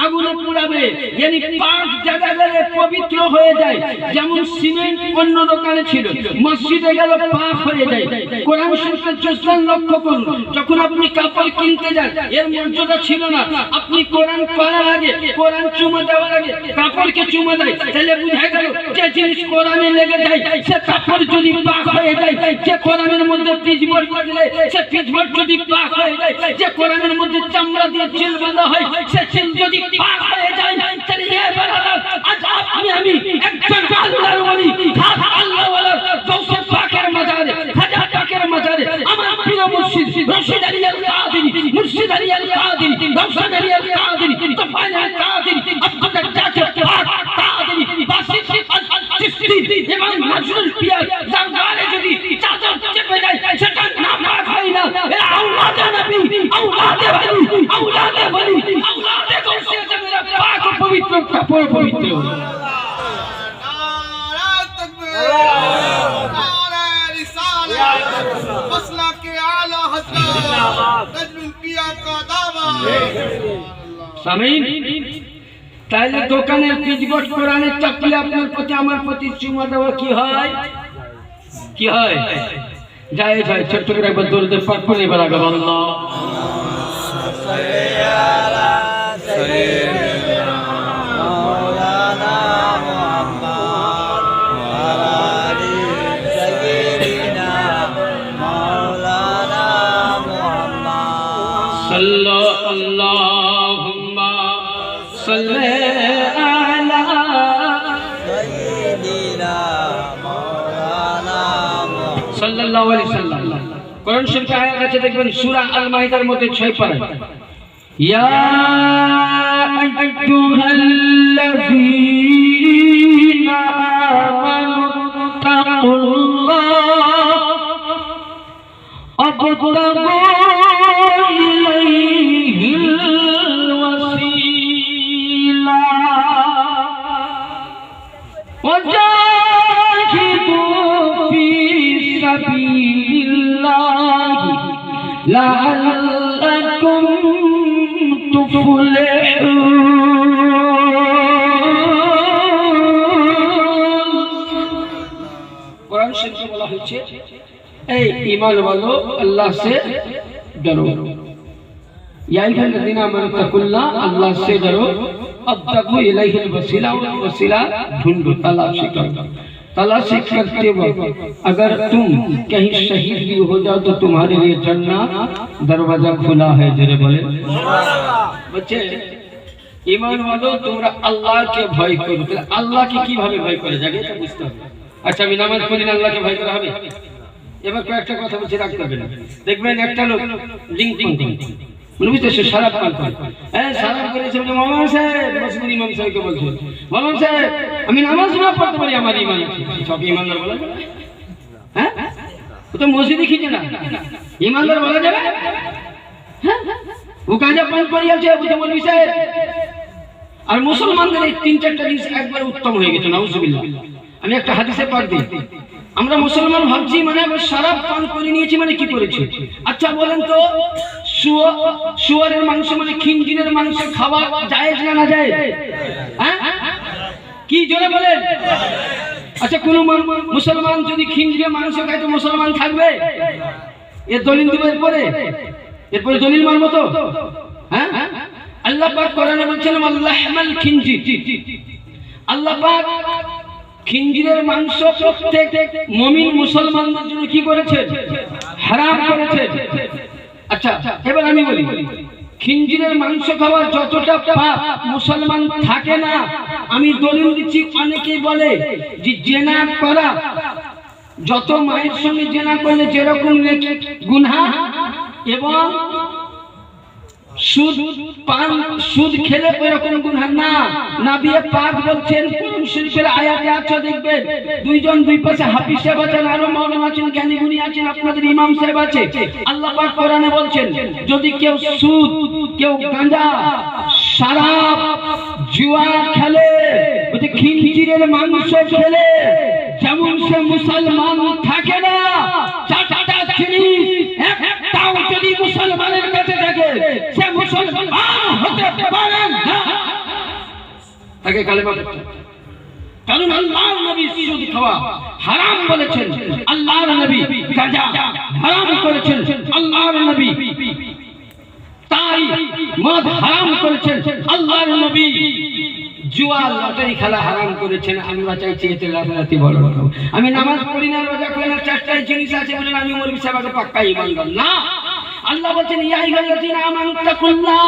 [SPEAKER 1] আগুনে পুড়াবে, ইয়ানি পাক জায়গা গেলে পবিত্র হয়ে যায়। যেমন সিমেন্ট অন্য দোকানে ছিল, মসজিদে গেল পাক হয়ে যায়। কোরআন শরীফের জোসলান লক্ষ্য করুন, যখন আপনি কাপড় কিনতে যান এর মর্যাদা ছিল না, আপনি কোরআন পড়ার আগে, কোরআন চুমা দেওয়ার আগে কাপড়কে চুমা দেয়, তাহলে বুঝা গেল যে জিনিস কোরআনে লেগে যায় সে কাপড় যদি পাক হয়ে যায়, যে কোরআনের মধ্যে পিচবোর্ড লাগলে সে পিচবোর্ড যদি পাক হয়ে যায়, যে কোরআনের মধ্যে চামড়া দিয়ে চিল বাঁধা হয় সে চিল যদি পাক হয়ে যায়, তাহলে এ বারাদার আজ আপনি আমি একজন আল্লাহর ওলি, খাস আল্লাহ ওয়ালা গৌসে পাকের মাজারে, খাজা পাকের মাজারে আমার প্রিয় মুর্শিদ রশিদ আলী আল কাদেরী, মুর্শিদ আলী আল কাদেরী, রওশন আলী আল কাদেরী, তুফাইল আল কাদেরী, আব্দুল রাজ্জাক পাক কাদেরী, বাসিত আল চিশতি এবং নজরুল পিয়ার দরবারে যদি চাদর চেপে যায় সেটা নাপাক হয় না। এরা আওলাদে নবী, আওলাদে ওলি, আওলাদে ওলি, আওলাদে গৌসে মেরা পাক পবিত্র কাপড় পবিত্র।
[SPEAKER 2] नारा तकबीर, नारा रिसालत, मसला के आला हजरत नजमुल पिया का दावा।
[SPEAKER 1] সামিন, তাহলে দোকানের পিচবোর্ড কোরআনের চাপলে আপনার প্রতি আমার প্রতি চুমা দেওয়া কি হয়? কি হয়? যায় যায়। ছোট্ট করে একবার দরুদ পাক করে বলা গেল আল্লাহ अल्लाहुम्मा सल्ली अला सय्यिदिना मौलाना সাল্লাল্লাহু আলাইহি ওয়াসাল্লাম। কোরআন শরীফে আয়াত আছে দেখবেন সূরা আল মাইদার মধ্যে 6 পারা, ইয়া আইয়ুহাল্লাযীনা আমানু তাকুল্লাহ আবতাগু ইলাইহিল ওয়াসিলা لعلكم تفلحون কোরআন শরীফে বলা হয়েছে এই ঈমান वालों अल्लाह से डरो या अय्युहल्लज़ीना आमनू तक़ुल्लाह अल्लाह से डरो अब्तगू इलैहिल वसीला वसीला ढूंढो तलाशी करते वक्त अगर तुम कहीं शहीद भी हो जाओ तो तुम्हारे लिए जन्नत दरवाजा खुला है जरे बोले बच्चे ईमान वालों তোমরা আল্লাহকে ভয় করো তাহলে আল্লাহকে কিভাবে ভয় করে জাগে এটা বুঝতে হবে আচ্ছা আমি নামাজ পড়ি না আল্লাহকে ভয় করা হবে এবার কয়েকটা কথা বলছি রাখতে হবে না দেখবেন একটা লোক লিংক বুঝতে সে শরাব পান করে হ্যাঁ শরাব করেছে বলে মাওলানা সাহেব মসজিদ ইমাম সাহেবকে বলছে মাওলানা সাহেব আমি নামাজ না পড়তে পারি আমার ঈমান আছে সব ঈমানদার বলা যাবে হ্যাঁ ও তো মসজিদে খিজে না ঈমানদার বলা যাবে হ্যাঁ ও গাঁজা পান করে আছে বুঝে মৌলভী সাহেব আর মুসলমানদের এই তিন চারটা জিনিস একবারে উত্তম হয়ে গেছে নাউজুবিল্লাহ আমি একটা হাদিসে পাঠ দিই আমরা মুসলমান ভাবছি মানে শরাব পান করে নিয়েছি মানে কি করেছি আচ্ছা বলেন তো শুয়োরের মাংস মানে খিনজিরের মাংস খাওয়া জায়েজ না জায়েজ হ্যাঁ কি জোরে বলেন আচ্ছা কোন মুসলমান যদি খিনজিরের মাংস খায় তো মুসলমান থাকবে এর দলিল দিবে এরপরে দলিল মানবো তো হ্যাঁ আল্লাহ পাক কোরআনে বলছেন আল্লাহমাল খিনজির আল্লাহ পাক খিনজিরের মাংস প্রত্যেক মুমিন মুসলমানদের জন্য কি করেছে হারাম করেছে আচ্ছা এবার আমি বলি খিনজিরের মাংস খাওয়া যতটা পাপ মুসলমান থাকে না আমি দলিল দিচ্ছি অনেকেই বলে যে জেনা করা যত মায়ের সঙ্গে জেনা করলে যেরকম গুনাহ এবং সুদ খেলে এরকম গুনাহ না নবী পাক বলছেন কোরআন শরীফের আয়াতে আছে দেখবেন দুইজন দুই পাশে হাফিজ সাহেব আছেন আর মাওলানা আছেন জ্ঞানী গুণী আছেন আপনাদের ইমাম সাহেব আছে আল্লাহ পাক কোরআনে বলছেন যদি কেউ সুদ কেউ গাঁজা শরাব জুয়া খেলে ওই খিনজিরের মাংস খেলে যেমন সে মুসলমান থাকে না চারটা জিনিস একটাও যদি মুসলমানের কাছে থাকে সে মুসলমান হতে পারে না তাকে কালেমা পড়তে কারণ আল্লাহর নবী সুদ খাওয়া হারাম বলেছেন আল্লাহর নবী গাঁজা হারাম করেছেন আল্লাহর নবী তাই মদ হারাম করেছেন আল্লাহর নবী জুয়া লটারি খেলা হারাম করেছেন আমরা চাইছি এতে রাতারাতি বড় আমি নামাজ পড়ি না রোজা করি না চারটাই জিনিস আছে বলে আমি মৌলভী সাহেবকে পাক্কা ঈমানদার না আল্লাহ বলেন ইয়া আইয়ুহাল্লাযীনা আমানু তাকুল্লাহ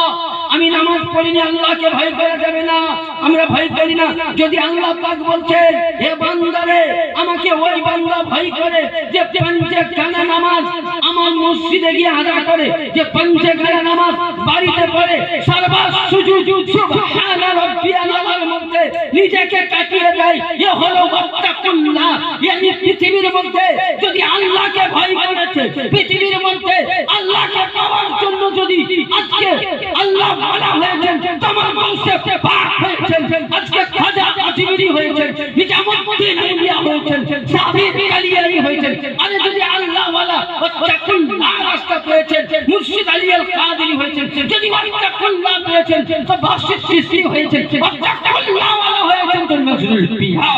[SPEAKER 1] আমি নামাজ পড়িনি আল্লাহকে ভয় করা যাবে না আমরা ভয় করি না যদি আল্লাহ পাক বলছেন হে বান্দারে আমাকে ওই বান্দা ভয় করে যে পাঁচে গানা নামাজ আমার মসজিদে গিয়ে আদা করে যে পাঁচে গানা নামাজ বাড়িতে পড়ে সারবা সুজুদ সুবহানা রাব্বিয়াল আলার মধ্যে নিজেকে কাটিয়ে দেয় এ হলো তাকুল্লাহ yani পৃথিবীর মধ্যে যদি আল্লাহকে ভয় করেছে পৃথিবীর মধ্যে আল্লাহকে পাওয়ার জন্য যদি আজকে আল্লাহ বলা হয়েছেন তোমার বংশে পাক হয়েছেন আজকে খাজা আজিমিরি হয়েছেন নিজামুদ্দিন আউলিয়া হয়েছেন সাবির কালিয়ারি হয়েছেন আরে যদি আল্লাহ ওয়ালা তাকুল্লাহ রাস্তা পেয়েছেন মুর্শিদ আলী আল কাদেরি হয়েছেন যদি তাকুল্লাহ পেয়েছেন তো বাদশাহ সৃষ্টি হয়েছেন তাকুল্লাহ ওয়ালা হয়েছেন তো নজরুল পিয়া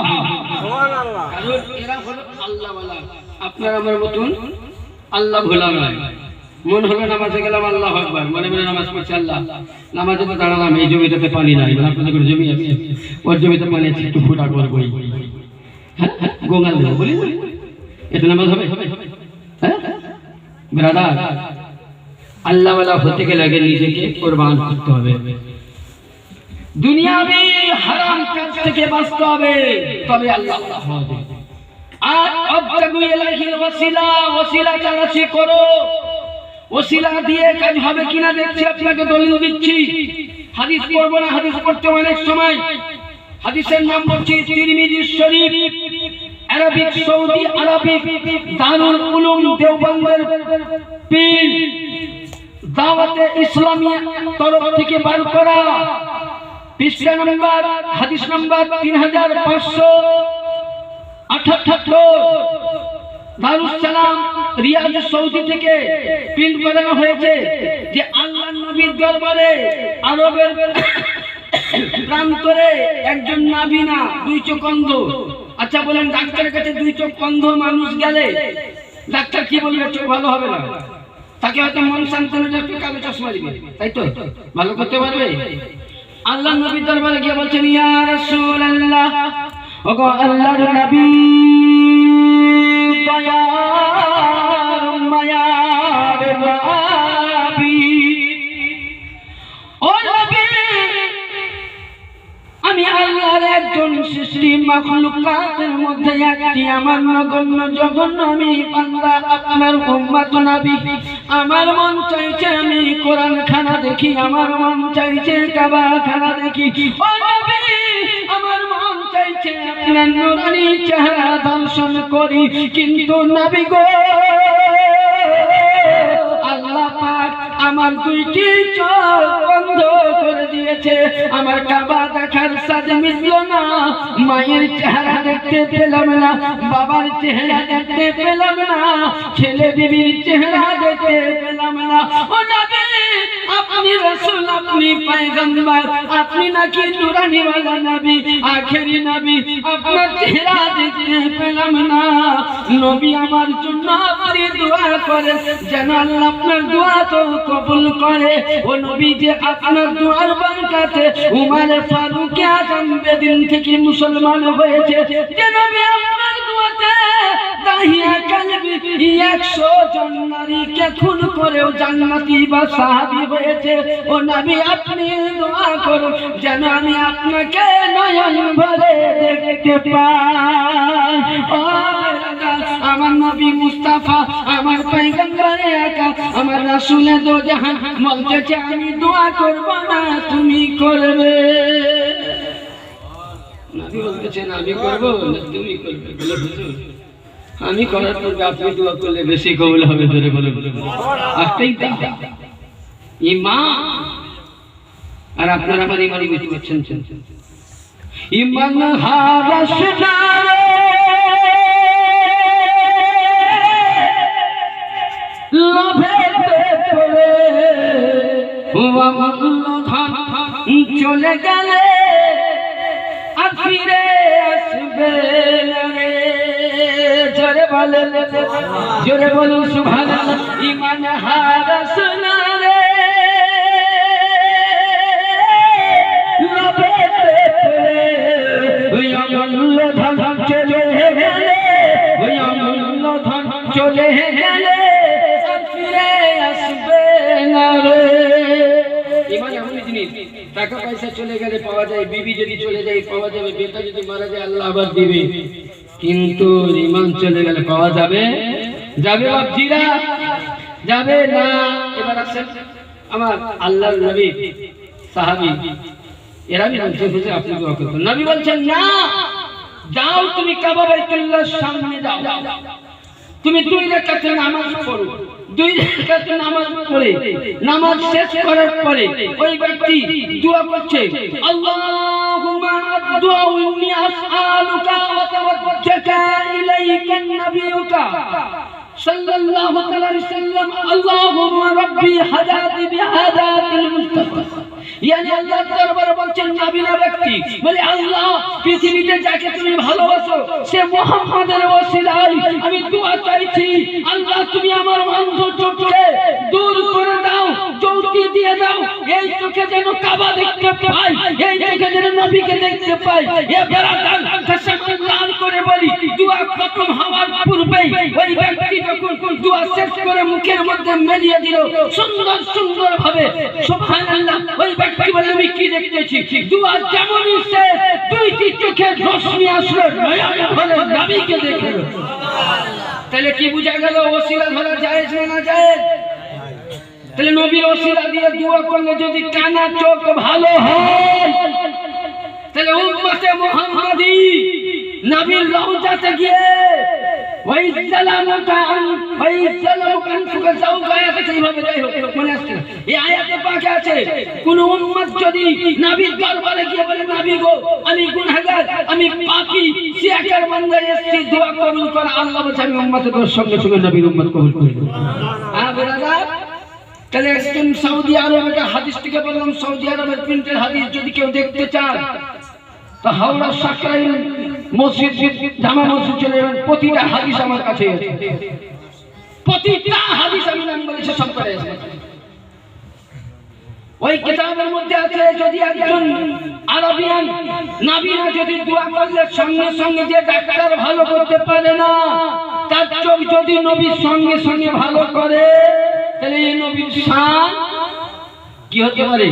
[SPEAKER 1] সুবহানাল্লাহ কারণ এরা হলো আল্লাহ ওয়ালা আপনার আমার মতন আল্লাহ ভোলা নয় মন হলো নামাজে গেলাম আল্লাহু আকবার মনে মনে নামাজ পড়ছি আল্লাহ নামাজে তো দাঁড়ালাম এই জমিটাতে পানি নাই মানে আপনাদের জমি আছে ওর জমিতে পানি আছে একটু ফুটা করবই হ্যাঁ গোঙ্গাল দেবো বলি এটা নামাজ হবে হ্যাঁ ব্রাদার আল্লাহ ওয়ালা হতে গেলে আগে নিজেকে কুরবান করতে হবে দুনিয়াবি হারাম কাজ থেকে বাঁচতে হবে তবে আল্লাহ ওয়ালা হবে আর আবতাগু ইলাইহিল ওয়াসিলা ওয়াসিলা তালাশি করো ওসিলা দিয়ে কাজ হবে কিনা দেখছি আপনাকে দলিল দিচ্ছি হাদিস পড়ব না হাদিস পড়তে অনেক সময় হাদিসের নাম বলছি তিরমিজি শরীফ আরবিক সৌদি আরবিক দারুল উলুম দেওবন্দের পীর দাওয়াতে ইসলামিয়া তরফ থেকে বার করা পৃষ্ঠা নম্বর হাদিস নম্বর 3578 দারুস সালাম রিয়াজ সৌদি থেকে প্রিন্ট করানো হয়েছে যে আল্লাহর নবীর দরবারে আরবের প্রান্তরে একজন নাবিনা দুই চোখ অন্ধ। আচ্ছা বলেন, ডাক্তারের কাছে দুই চোখ অন্ধ মানুষ গেলে ডাক্তার কি বলবে? চোখ ভালো হবে না, তাকে হয়তো মন শান্তনের জন্য একটু কালো চশমা দিবে, তাই তো? ভালো করতে পারবে? আল্লাহ নবীর দরবারে গিয়ে বলছেন, ইয়া রাসূলুল্লাহ, ওগো আল্লাহর নবী, দয়ার মায়ার নবী, ও নবী, আমি আল্লাহর একজন সৃষ্টি মাখলুকাতের মধ্যে একটি, আমার নগণ্য জঘন্য আমি বান্দা, আপনার উম্মত নবী। আমার মন চাইছে আমি কোরআন খানা দেখি, আমার মন চাইছে কাবা খানা দেখি। ও নবী, আমার মন চাইছে আপনার নূরানী চেহারা দর্শন করি, কিন্তু নবী গো, আল্লাহ পাক আমার দুইটি চোখ বন্ধ করে দিয়েছে, আমার কাবা দেখার সাথে মিলল না, মায়ের চেহারা দেখতে পেলাম না, বাবার চেহারা দেখতে পেলাম না, ছেলে বিবির চেহারা দেখতে পেলাম না। ও নবী, আপনি রাসূল, আপনি পয়গম্বর, আপনি নাকি নূরানী ওয়ালা নবী, আখেরি নবী, আপনার চেহারা দেখতে পেলাম না। নবী আমার জন্য আপনি দোয়া করেন যেন আল্লাহ আপনার দোয়া তো কবুল করে। ও নবী, যে আপনার দোয়ার বরকতে উমর ফারুক আজম বেদিন থেকে মুসলমান হয়েছে, যে নবী আপনার দোয়াতে দাহিয়া কালবি 100 জন নারীকে খুন করেও জান্নাতি বা সাহাবী হয়েছে। ও নবী, আপনি দোয়া করুন যেন আমি আপনাকে নয়ন ভরে দেখতে পাই। ও আমার নবী মুস্তাফা, আমার পয়গম্বরে আকা, আমার রাসূলে দো জাহান বলতেছে, আমি দোয়া করব না, তুমি করবে। নবী বলতেছেন, আমি করব না তুমি করবে। বলে হুজুর, আমি করার পর আপনি দোয়া করলে বেশি কবুল হবে। ধরে বলে আসতেই ঈমান। আর আপনারা আমার ইমানই বুঝতে পারছেন, ঈমান হারাস না চলে গেলে আর ফিরে আসবে রে। জোরে বলেন, জোরে বলুন সুবহানাল্লাহ। ঈমান হারাস না রে, লবেতে ওই অমূল্য ধন চলে গেলে, ওই অমূল্য ধন চলে গেলে ফিরে আসবে না রে। ঈমান এমন জিনিস, টাকা পয়সা চলে গেলে পাওয়া যায়, বিবি যদি চলে যায় পাওয়া যাবে, বেটা যদি মারা যায় আল্লাহ আবার দিবে, কিন্তু ঈমান চলে গেলে পাওয়া যাবে? যাবে বাপজিরা? যাবে না। এবার আসেন আমার আল্লাহর নবী সাহাবী, এরা বি বলছে, হুজুর আপনি দোয়া করুন। নবী বলছেন, না, যাও তুমি কাবা বাইতুল্লাহর সামনে যাও, তুমি 2 রাকাত নামাজ পড়ো। 2 রাকাত নামাজ পড়ে নামাজ শেষ করার পরে ওই ব্যক্তি দোয়া করছে, আল্লাহুম্মা আদদুআ ইন্নী আসআলুকা ওয়া তাওajjaka ইলাইকা নাবিয়ুকা সাল্লাল্লাহু আলাইহি ওয়াসাল্লাম, আল্লাহুম্মা রাব্বি হাদাতি বিহাদাতিল মুস্তাফা। ইয়ানি আল্লাহ দরবারে বলছেন নবীনা ব্যক্তি বলে, আল্লাহ পৃথিবীতে যাকে তুমি ভালোবাসো সে মুহাম্মাদের ওসিলায় আমি দোয়া চাইছি, আল্লাহ তুমি আমার অন্ধ চোখকে দূর করে দাও, জ্যোতি দিয়ে দাও, এই চোখে যেন কাবা দেখতে পাই, এই চোখে যেন নবীকে দেখতে পাই। এ বেরাদান কসম করে বলি, দোয়া খতম হওয়ার পূর্বেই ওই ব্যক্তি যখন দোয়া শেষ করে মুখের মধ্যে মেলিয়ে দিল সুন্দর সুন্দর ভাবে, সুবহানাল্লাহ, ওই ব্যক্তি বলে, আমি কি দেখতেছি? দোয়া যেমনই শেষ, 2টি চোখে রশ্মি আসলো, নয়ন হলো নবীকে দেখে। তাহলে কি বুঝা গেল? ওসিলা ধরা জায়েজ না জায়েজ? তাহলে নবীর ওসিলা দিয়ে দোয়া করলে যদি কানা চোখ ভালো হয়, তাহলে উম্মতে মুহাম্মাদি নবীর রওজাতে গিয়ে ওয়াইযালামুকা আনফুকা যাওকা আয়াতে এইভাবে যাই হোক মনে আসছে না। এই আয়াতে পাকে আছে কোন উম্মত যদি নবীর দরবারে গিয়ে বলে নবী গো আমি গুনাহগার আমি পাপী সিয়াকার বান্দা এসেছি দোয়া কবুল কর, আল্লাহ বলেন আমি উম্মতের সঙ্গে সঙ্গে নবীর উম্মত কবুল করব। হ্যাঁ ব্রাদার, তাহলে একদম সৌদি আরবের হাদিস থেকে বললাম, সৌদি আরবের প্রিন্টের হাদিস যদি কেউ দেখতে চান তো হাওড়া সাকরাইল মসজিদ জামা মসজিদ চলে যাবেন, প্রতিটা হাদিস আমার কাছে আছে, প্রতিটা হাদিস আমি নাম বলেছি সব করে আছে। ওই কিতাবের মধ্যে আছে যদি একজন আরবিয়ান নবীরা যদি দোয়া করলে সঙ্গে সঙ্গে যে ডাক্তার ভালো করতে পারে না তার চোখ যদি নবীর সঙ্গে সঙ্গে ভালো করে তাহলে এই নবীর শান কি হতে পারে?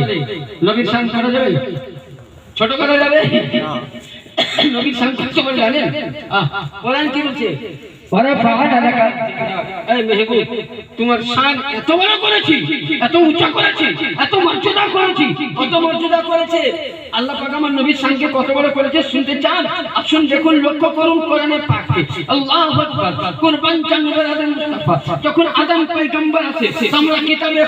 [SPEAKER 1] নবীর শান করা যাবে, ছোট করা যাবে? নবীর শান কত বলে জানেন? কোরআন কি বলছে? তোমার শান এত বড় করেছি, এত উঁচা করেছি, এত মর্যাদা করেছি, কত মর্যাদা করেছে আল্লাহ পাক আমার নবীর শানকে কত বড় করেছে শুনতে চান? আসুন দেখুন, লক্ষ্য করুন কোরআনে পাকে আল্লাহু আকবার। কুরবান জানুবের আদম মুস্তাফা যখন আদম পয়গম্বর আছে তোমরা কিতাবে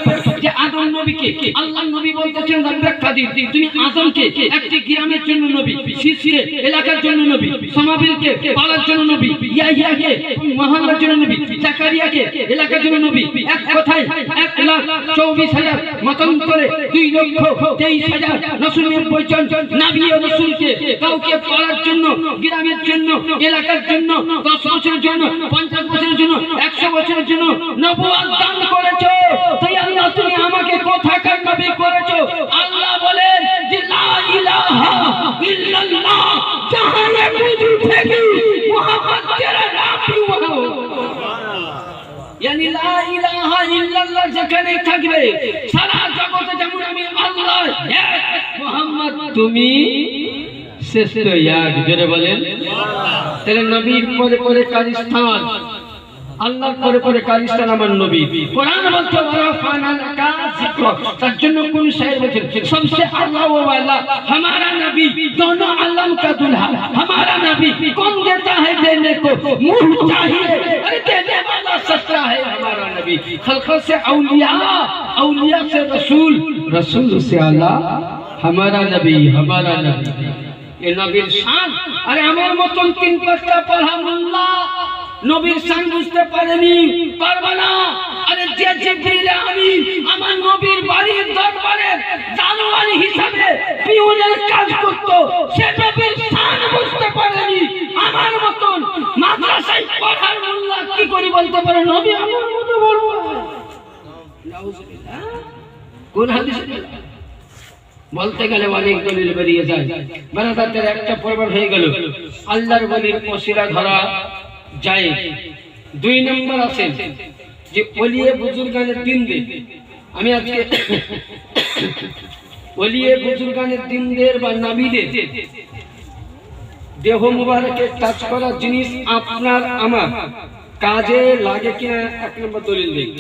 [SPEAKER 1] যে আদম নবীকে আল্লাহ নবী বলতেছেন রব্বে কাদির, তুমি আদমকে একটি গ্রামের জন্য নবী, শিশিরে এলাকার জন্য নবী, সমাবিলকে পাড়ার জন্য নবী, ইয়াহিয়াকে মহল্লার জন্য নবী, জাকারিয়াকে এলাকার জন্য নবী, এক কথায় 1,24,000 মতন করে 2,23,000 99 জন নবী ও রাসূলকে কাউকে পাড়ার জন্য, গ্রামের জন্য, এলাকার জন্য 10 বছরের জন্য, 50 বছরের জন্য, 100 বছরের জন্য নবুয়ত দান করেছো। তাই আল্লাহ তুমি আমাকে কোথাকার নবী করেছো? আল্লাহ বলেন যে লা ইলাহা ইল্লাল্লাহ জাহানে বুঝু থেকে মুহাম্মদ তেরা নবী হও। यानी ला इलाहा इल्लल्लाह যেখানে থাকবে সারা জগতে যেমন আমি আল্লাহ এক, মুহাম্মদ তুমি শ্রেষ্ঠ এক, জোরে বলেন। তাহলে নবীর পরে পরে কারিস্তান, আল্লাহ পরে পরে কারিস্তান আমার নবী। কোরআন বলছে ওয়ারাফানা লাকা যিকরা, তার জন্য কোন শায়ের বলছেন सबसे अल्लाह वाला हमारा नबी दोनों आलम का दुल्हा, हमारा नबी कौन देता है देने को मुंह चाहिए, अरे देने वाला सच्चा है हमारा नबी। खल्क से औलिया, औलिया से रसूल, रसूल से अल्लाह, हमारा नबी, हमारा नबी। ये नबीर शान, अरे আমার মতন 3 পাঁচটা পড়া মোল্লা নবীর শান বুঝতে পারেনি, পারবে না। আরে যে জিবরিল আমিন আমার নবীর বাড়ির দরবারে জানোয়ার হিসাবে পিউনের কাজ করত, সে নবীর শান বুঝতে পারেনি। আমার মতন মাদ্রাসায় পড়ার মোল্লা কি করে বলতে পারে নবী আমার মতো বড়? নাউজুবিল্লাহ। কোন হাদিস বলতে গেলে অনেক দলিল বেরিয়ে যায়। বারাদাতের একটা প্রমাণ হয়ে গেল আল্লাহর ওলির ওসিলা ধরা যায়। 2 নম্বর আছে যে ওলিয়ে বুজুর্গানের দিনদের, আমি আজকে ওলিয়ে বুজুর্গানের দিনদের বা নবীদের দেহ মুবারকে টাচ করা জিনিস আপনার আমার কাজে লাগে কিনা 1 নম্বর দলিল দেই।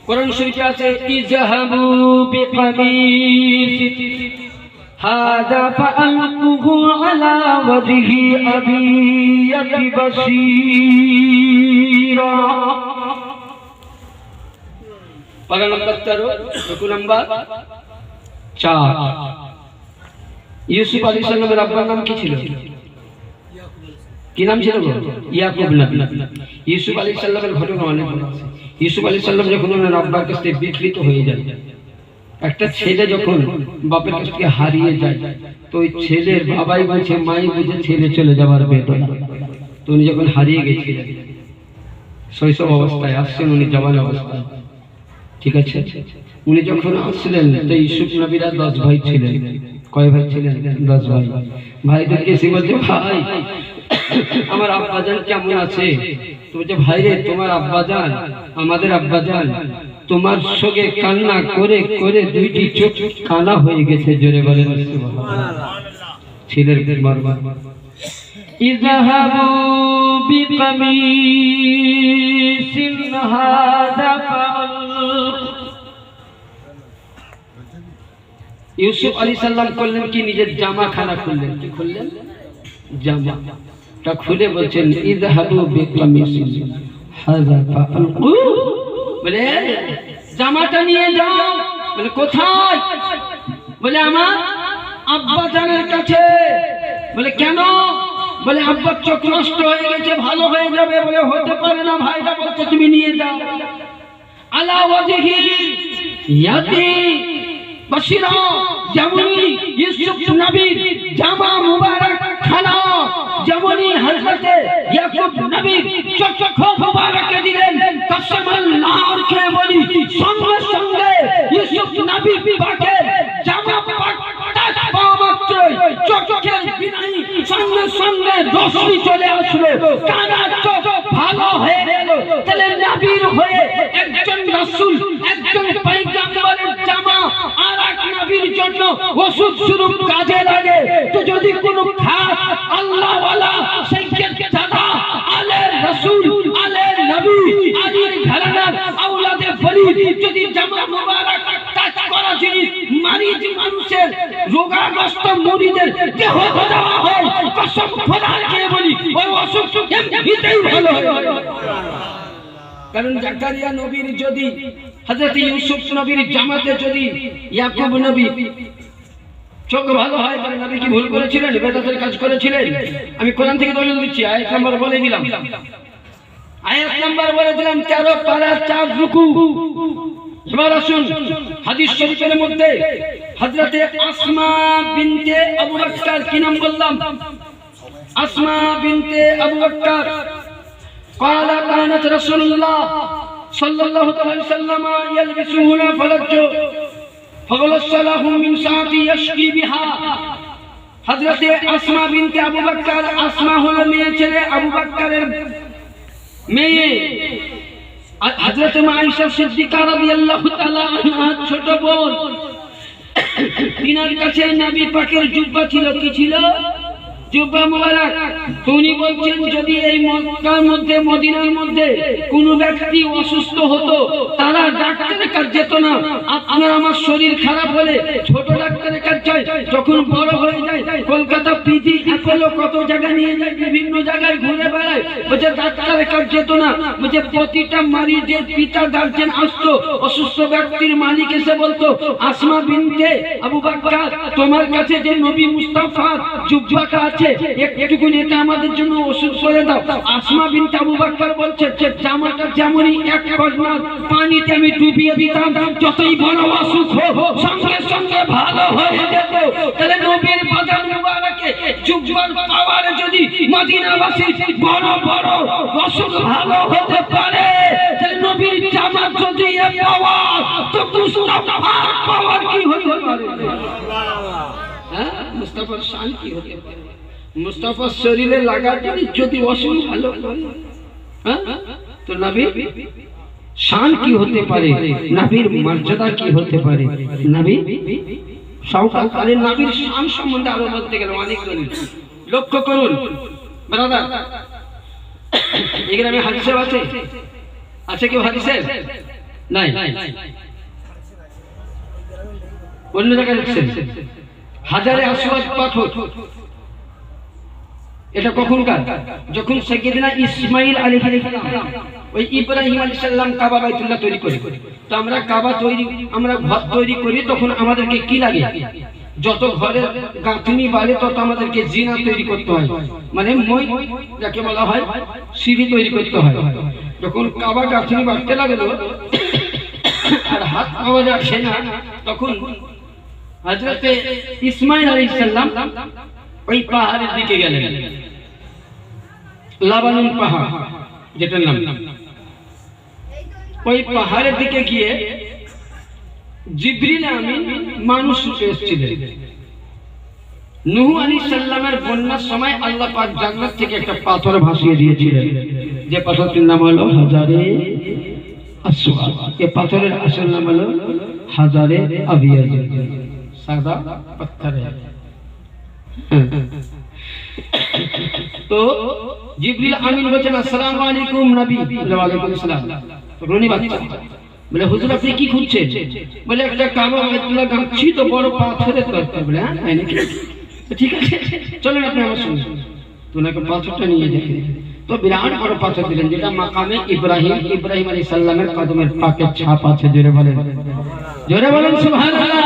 [SPEAKER 1] কোরআন শরীফে আছে ইজহাবু বিকামিসি হাদা ফাআলকুহু আলা ওয়াজহি আবিয়াতি বাসীরা। পারা নম্বর 13, রুকু নম্বর 4। ইউসুফ আলাইহিস সালামের আব্বার নাম কি ছিল? কি নাম ছিল? ইয়াকুব নবী। ইউসুফ আলাইহিস সালামের ঘটনা অনেক আছে। ইউসুফ আলাইহিস সালাম যখন ওনার আব্বার কাছ থেকে বিকৃত হয়ে যায়, একটা ছেলে যখন বাপের কাছ থেকে হারিয়ে যায় তো ওই ছেলের বাবাই বলছে মাই বুঝে ছেলে চলে যাওয়ার বেদনা। তো উনি যখন হারিয়ে গেছিলেন শৈশব অবস্থায় আসছেন, উনি জওয়ান অবস্থায়, ঠিক আছে, উনি যখন আসলেন তো ইউসুফ নবীরা 10 ভাই ছিলেন। কয় ভাই ছিলেন? 10 ভাই। ভাইদেরকে এসে বলছে ভাই আমার আব্বাজান কেমন আছে? তো বলছে ভাই রে তোমার আব্বাজান আমাদের আব্বাজান তোমার সঙ্গে কান্না করে করে 2টি চোখ কানা হয়ে গেছে, জোরে বলেন সুবহানাল্লাহ। ছেলের মরবা ইযহাবু বিকামিসিন হাদা ফাল। ইউসুফ আলাইহিস সালাম করলেন কি নিজের জামা খানা খুললেন, কি খুললেন? জামা। তা খুলে বলছেন ইযহাবু বিকামিসি হাযা ফাআলকু, বলে জামাটা নিয়ে যাও। বলে কোথায়? বলে আমার আব্বা জানের কাছে। বলে কেন? বলে আব্বার চোখ নষ্ট হয়ে গেছে, ভালো হয়ে যাবে। বলে হতে পারে না, ভাইরা বলছে তুমি নিয়ে যাও। আলা ওয়াজহি ইয়াতি বাশিরা, যেমনি ইউসুফ নবীর জামা মুবারক খানা, যেমনি হযরতে ইয়াকুব নবীর চোখ মুবারকে দিলেন। কসমাল্লাহর খেয়ে বলি, সঙ্গে সঙ্গে ইউসুফ নবী পাকের জামা পাক টাচ পাওয়া মাত্রই চোখের বিনাই সঙ্গে সঙ্গে রশ্মি চলে আসলো, কানা চোখ ভালো হয়ে গেল। তাহলে নবীর হয়ে একজন রাসূল, একজন পয়গম্বরের জামা আর এক নবীর জন্য ওষুধ স্বরূপ কাজে লাগে। তো যদি কোনো খাস আল্লাহ ওয়ালা সাইয়্যিদ দাদা আলে রাসূল আলে নবী আলীর ঘরানার আওলাদে বলি যদি জামা মুবারক টাচ করা জিনিস মারিজ মানুষের রোগাগ্রস্ত মুরিদের দেহ দেওয়া হয়, কসম খোদার কে বলি ওই অসুখ এমনিতেই ভালো হয়। কারণ জাকারিয়া নবীর যদি, হযরত ইউসুফ নবীর জামাতে যদি ইয়াকুব নবী চোখ ভালো হয়, তাহলে নবী কি ভুল করেছিলেন? বেদাতের কাজ করেছিলেন? আমি কোরআন থেকে দলিল দিচ্ছি, আয়াত নাম্বার বলে দিলাম। আয়াত নাম্বার বলে দিলাম 13 পারা 4 রুকু। এবার আসুন হাদিস শরীফের মধ্যে হযরতে আসমা বিনতে আবু বকর, কি নাম বললাম? আসমা বিনতে আবু বকর قال كانت رسول الله صلى الله عليه وسلم يلبسون فلج فغلس لهم من ساعة يشكي بها। হযরতে আসমা বিনতে আবু বকর, আসমা হলো মেয়ে ছেলে আবু বকরের মেয়ে। হযরতে আয়েশা সিদ্দিকা রাদিয়াল্লাহু তাআলা আনহা ছোট বোন। তিনার কাছে নবী পাকের জুব্বা ছিল, কি ছিল? জুব্বা মুবারক। উনি বলছেন যদি এই মক্কার মধ্যে, মদিনার মধ্যে কোন ব্যক্তি অসুস্থ হতো, তারা ডাক্তারের কাছে যেত না। আপনার আমার শরীর খারাপ হলে ছোট ডাক্তারের কাছে যায়, যখন বড় হয়ে যায় কলকাতা পিজি অ্যাপোলো কত জায়গায় নিয়ে যায়, বিভিন্ন জায়গায় ঘুরে বেড়ায়। বলছে ডাক্তারের কাছে যেত না। বলছে প্রতিটা মারিজের পিতা গার্জেন আসতো, অসুস্থ ব্যক্তির মালিক এসে বলতো আসমা বিনতে আবু বকর, তোমার কাছে যে নবী মুস্তাফার জুব্বাটা একটুকুনি এটা আমাদের জন্য ওষুধ করে দাও। আসমা বিনতে আবু বকর বলছে জামাটা যেমনই এক কর্নার পানিতে আমি ডুবিয়ে দিতাম, যতই বড় অসুখ হোক সঙ্গে সঙ্গে ভালো হয়ে যেত। তাহলে নবীর বাদান মুবারকে জুব্বার পাওয়ারে যদি মদিনাবাসীর বড় বড় অসুখ ভালো হতে পারে, তাহলে নবীর জামার যদি এ পাওয়ার, তো মুস্তাফার পাওয়ার কি হতে পারে? হ্যাঁ, মুস্তাফার শান কি হতে পারে? মুস্তাফার শরীরে লাগাতে যদি অসুখ ভালো, হ্যাঁ, তো নবীর শান কি হতে পারে? নবীর মর্যাদা কি হতে পারে? নবী সৌকালে নবীর শান সম্বন্ধে আরো বলতে গেলে অনেক দলিল। লক্ষ্য করুন ব্রাদার, এখানে হাদিসে আছে, আছে কেউ হাদিসে? নাই, অন্য জায়গায় লিখছেন হাজারে আসওয়াদ পাথর। এটা কখনকার? যখন সাইয়েদনা ইসমাঈল আলাইহিস সালাম, ওই ইব্রাহিম আলাইহিস সালাম কাবা বাইতুল্লাহ তৈরি করে। তো আমরা কাবা তৈরি, আমরা ঘর তৈরি করি, তখন আমাদেরকে কি লাগে? যত ঘরের গাঁথনি বাড়ে তত আমাদেরকে জিনা তৈরি করতে হয়, মানে মই যাকে বলা হয় সিঁড়ি তৈরি করতে হয়। যখন কাবা গাঁথনি বাড়তে লাগলো আর হাত পাওয়া যাচ্ছে না, তখন হযরতে ইসমাঈল আলাইহিস সালাম ওই পাহাড়ের দিকে গেলেন, লাবানুন পাহাড় যেটার নাম। ওই পাহাড়ের দিকে গিয়ে জিবরিল আমিন মানুষ রূপে এসেছিলেন। নূহ আলাইহিস সালামের বন্যার সময় আল্লাহ পাক জান্নাত থেকে একটা পাথর ভাসিয়ে দিয়েছিলেন, যে পাথরটির নাম হলো হাজারে আসওয়াদ। এই পাথরের আসল নাম হলো হাজারে আবিয়াদ, সাদা পাথর। তো জিবরিল আমিন বলেন আসসালামু আলাইকুম নবী। ওয়া আলাইকুম আসসালাম। রনি বাচ্চা বলে হুজুর আপনি কি খুঁজছেন? বলে একটা কাবা বাইতুল্লাহ গাঁথছি তো বড় পাথরের দরকার। বলে হ্যাঁ নাকি? ঠিক আছে চলেন আপনি আমার সঙ্গে। তো ওনাকে পাথরটা নিয়ে দেখে তো বিরাট বড় পাথর দিলেন, যেটা মাকামে ইব্রাহিম আলাইহিস সালামের কদমের পাকের ছাপ আছে। জোরে বলেন সুবহানাল্লাহ।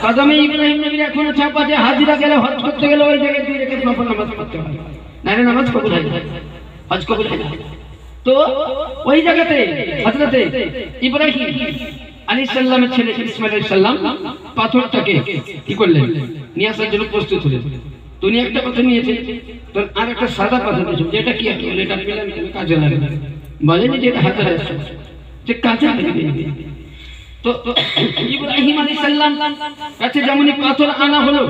[SPEAKER 1] কদমে ইব্রাহিম নবীর এখনো ছাপ আছে। হাজিরা গেলে হজ করতে গেলে ওই জায়গায় 2 রাকাত নফল নামাজ পড়তে হয়, নারে নামাজ কবুল হয় না, হজ কবুল হয় না। তো ওই জায়গাতে হযরতে ইব্রাহিম আলাইহিস সালামের ছেলে ইসমাঈল আলাইহিস সালাম পাথরটাকে কি করলেন, নিয়ে আসার জন্য প্রস্তুত হলেন। তো উনি একটা পাথর নিয়েছে, তো আর একটা সাদা পাথর নিয়েছে, যেটা কি আছে এটা পেলাম কাজে লাগে, বলেনি যেটা হাতে আছে যে কাজে লাগবে। তো ইব্রাহিম আলাইহিস সালাম কাছে যেমনই পাথর আনা হলো,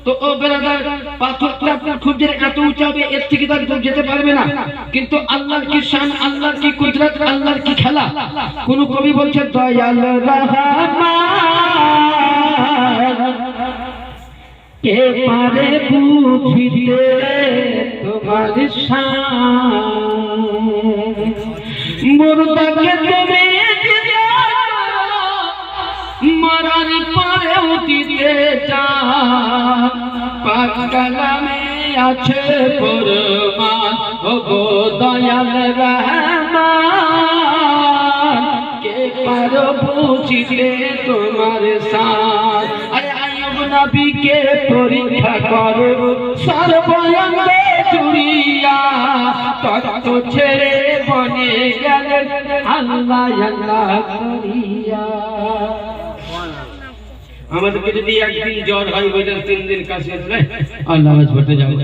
[SPEAKER 1] তো ও ব্রাদার পাথরটা আপনার খুব জোরে এত উঁচা হবে, এর থেকে তার দূর যেতে পারবে না। কিন্তু আল্লাহর কি শান, আল্লাহর কি কুদরত, আল্লাহর কি খেলা। কোন কবি বলছে দয়াল রহমান কে পারে বুঝিতে তোমার শান, মুর্দাকে তুমি মরার পরেও দিতে চাও, পাক কালামে আছে ফরমান, ও গো দয়াল রহমান কে পারো বুঝিতে তোমার শান। আরে আইয়ুব নবীকে পরীক্ষা করো সর্বঙ্গে জুড়িয়া, তত ছেড়ে বনে গেলেন আল্লাহ আল্লাহ করিয়া। আমাদেরকে যদি একদিন জ্বর হয় বলেন 3 দিন কাশি আসলে আর নামাজ পড়তে যাবো।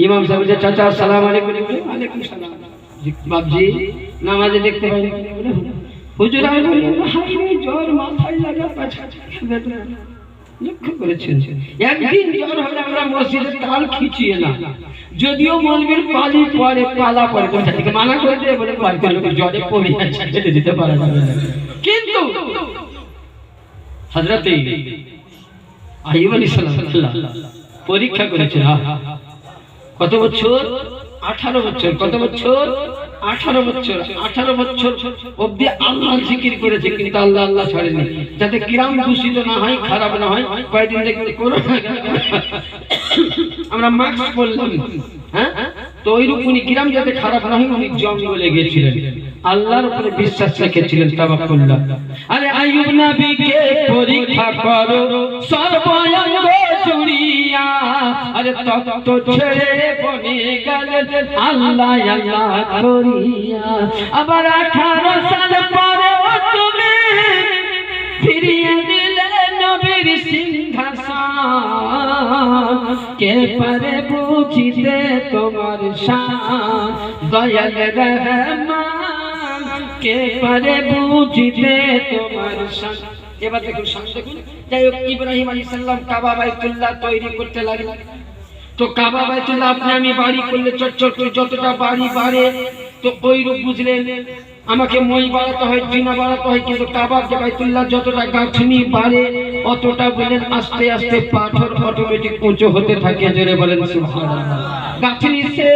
[SPEAKER 1] ইমাম সাহেব বলছে চাচা আসসালামু আলাইকুম। ওয়ালাইকুম সালাম। বাপজি নামাজে দেখতে পাই হুজুর, আমি বলি হাই রে জ্বর মাথায় লাগা পাছা লক্ষ্য করেছেন। একদিন জ্বর হলে আমরা মসজিদে তাল খিচিয়ে না, যদিও মলবির পালি পরে পালা পরে কোথাকে মানা করে দিয়ে বলে বাড়িতে লোকের জ্বরে কমে যাচ্ছে, যেতে দিতে পারা যাবে না। কিন্তু হযরতে আইয়ুব আলাইহিস সালাম পরীক্ষা করেছেন। কত বছর? 18 বছর। কত বছর? 18 বছর। 18 বছর অবধি আল্লাহ জিকির করেছে, কিন্তু আল্লাহ আল্লাহ ছাড়েনি, যাতে গ্রাম দূষিত না হয়, খারাপ না হয়। কয়েকদিন দেখবে করোনা আমরা মাস্ক পরলাম, হ্যাঁ, তো ওইরকম উনি গ্রাম যাতে খারাপ না হয় উনি জঙ্গলে গিয়েছিলেন, আল্লাহর উপরে বিশ্বাস রেখেছিলেন, তাওয়াক্কুল্লাহ। আরে আইয়ুব নবীকে পরীক্ষা করো সর্বঙ্গে জুড়িয়া, আরে তত ছেড়ে বনে গেলেন আল্লাহ আল্লাহ করিয়া। আবার 18 সাল পরে তুমি ফিরিয়ে দিলে নবীর সিংহাসন, কে পারে বুঝিতে তোমার শান, দয়াল রহমান কে পারে বুঝিতে তোমার শান। এবার দেখুন শান দেখুন। যাই হোক, ইব্রাহিম আলাইহিস সালাম কাবা বাইতুল্লাহ তৈরি করতে লাগলেন। তো কাবা বাইতুল্লাহ আপনি আমি বাড়ি করলে চটচট করে যতটা বাড়ি বাড়ে, তো ওই রূপ বুঝলেন আমাকে মই বাড়াতে হয়, জিনা বাড়াতে হয়, কিন্তু কাবা বাইতুল্লাহ যতটা গাঁথনি বাড়ে অতটা বলেন আস্তে আস্তে পাথর অটোমেটিক উঁচু হতে থাকে। জোরে বলেন সুবহানাল্লাহ। গাঁথনি সে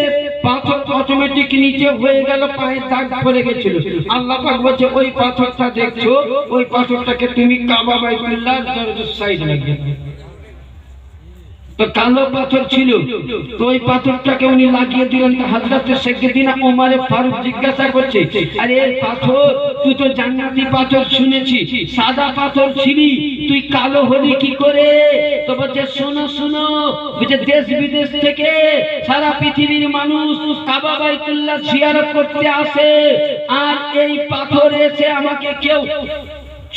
[SPEAKER 1] পাথর অটোমেটিক নিচে হয়ে গেল, পায়ে দাগ পড়ে গেছিল। আল্লাহ পাক বলছে ওই পাথরটা দেখছো, ওই পাথরটাকে তুমি কাবা বাইতুল্লাহর দরজার সাইডে লাগিয়ে দাও। তো কালো পাথর ছিল, তো ওই পাথরটাকে উনি লাগিয়ে দিলেন। হযরতে সাইয়েদনা ওমর ফারুক জিজ্ঞাসা করছে, আরে এই পাথর তুই তো জান্নাতি পাথর শুনেছি, সাদা পাথর ছিলি, তুই কালো হলি কি করে? তো বলছে শোনো শোনো, বলছে দেশ বিদেশ থেকে সারা পৃথিবীর মানুষ কাবা বাইতুল্লাহ জিয়ারত করতে আসে, আর এই পাথর এসে আমাকে কেউ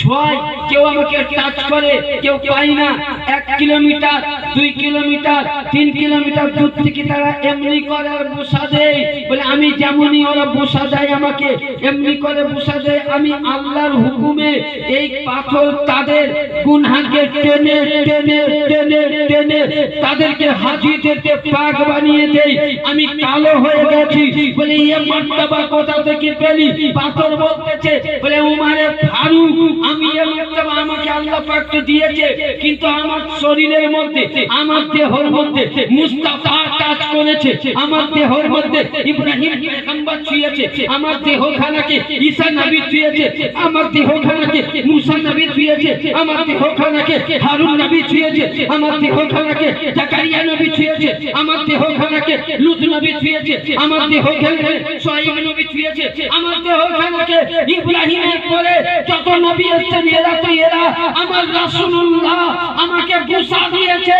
[SPEAKER 1] ছয়, কেউ আমাকে টাচ করে, কেউ পাই না। 1 কিলোমিটার 2 কিলোমিটার 3 কিলোমিটার দূর থেকে তারা এমনি করে আর বসা দেয়, বলে আমি যেমনই ওরা বসা দেয় আমাকে এমনি করে বসা দেয়। আমি আল্লাহর হুকুমে এই পাথর তাদের গুনাহকে টেনে টেনে টেনে টেনে তাদেরকে হাজিদেরকে পাক বানিয়ে দেই। আমি কালো হয়ে গেছি, বলে এই মার্তবা কোথা থেকে পেলি? পাথর বলতেছে, বলে উমারে ফারুক আমি এ মাত্রা আমাকে আল্লাহ পাক তো দিয়েছে, কিন্তু আমার শরীরের মধ্যে, আমার দেহের মধ্যে মুস্তাফা কাজ করেছে, আমার দেহের মধ্যে ইব্রাহিম পয়গম্বর ছুঁয়েছে, আমার দেহখানাকে ঈসা নবী ছুঁয়েছে, আমার দেহখানাকে মুসা নবী ছুঁয়েছে, আমার দেহখানাকে হারুন নবী ছুঁয়েছে, আমার দেহখানাকে জাকারিয়া নবী ছুঁয়েছে, আমার দেহখানাকে লূত নবী ছুঁয়েছে, আমার দেহখানাকে শুআয়ব নবী ছুঁয়েছে, আমার দেহখানাকে ইব্রাহিমের পরে যত নবী এসেছেন এরা তো এরা আমার রাসূলুল্লাহ আমাকে বুসা দিয়েছে,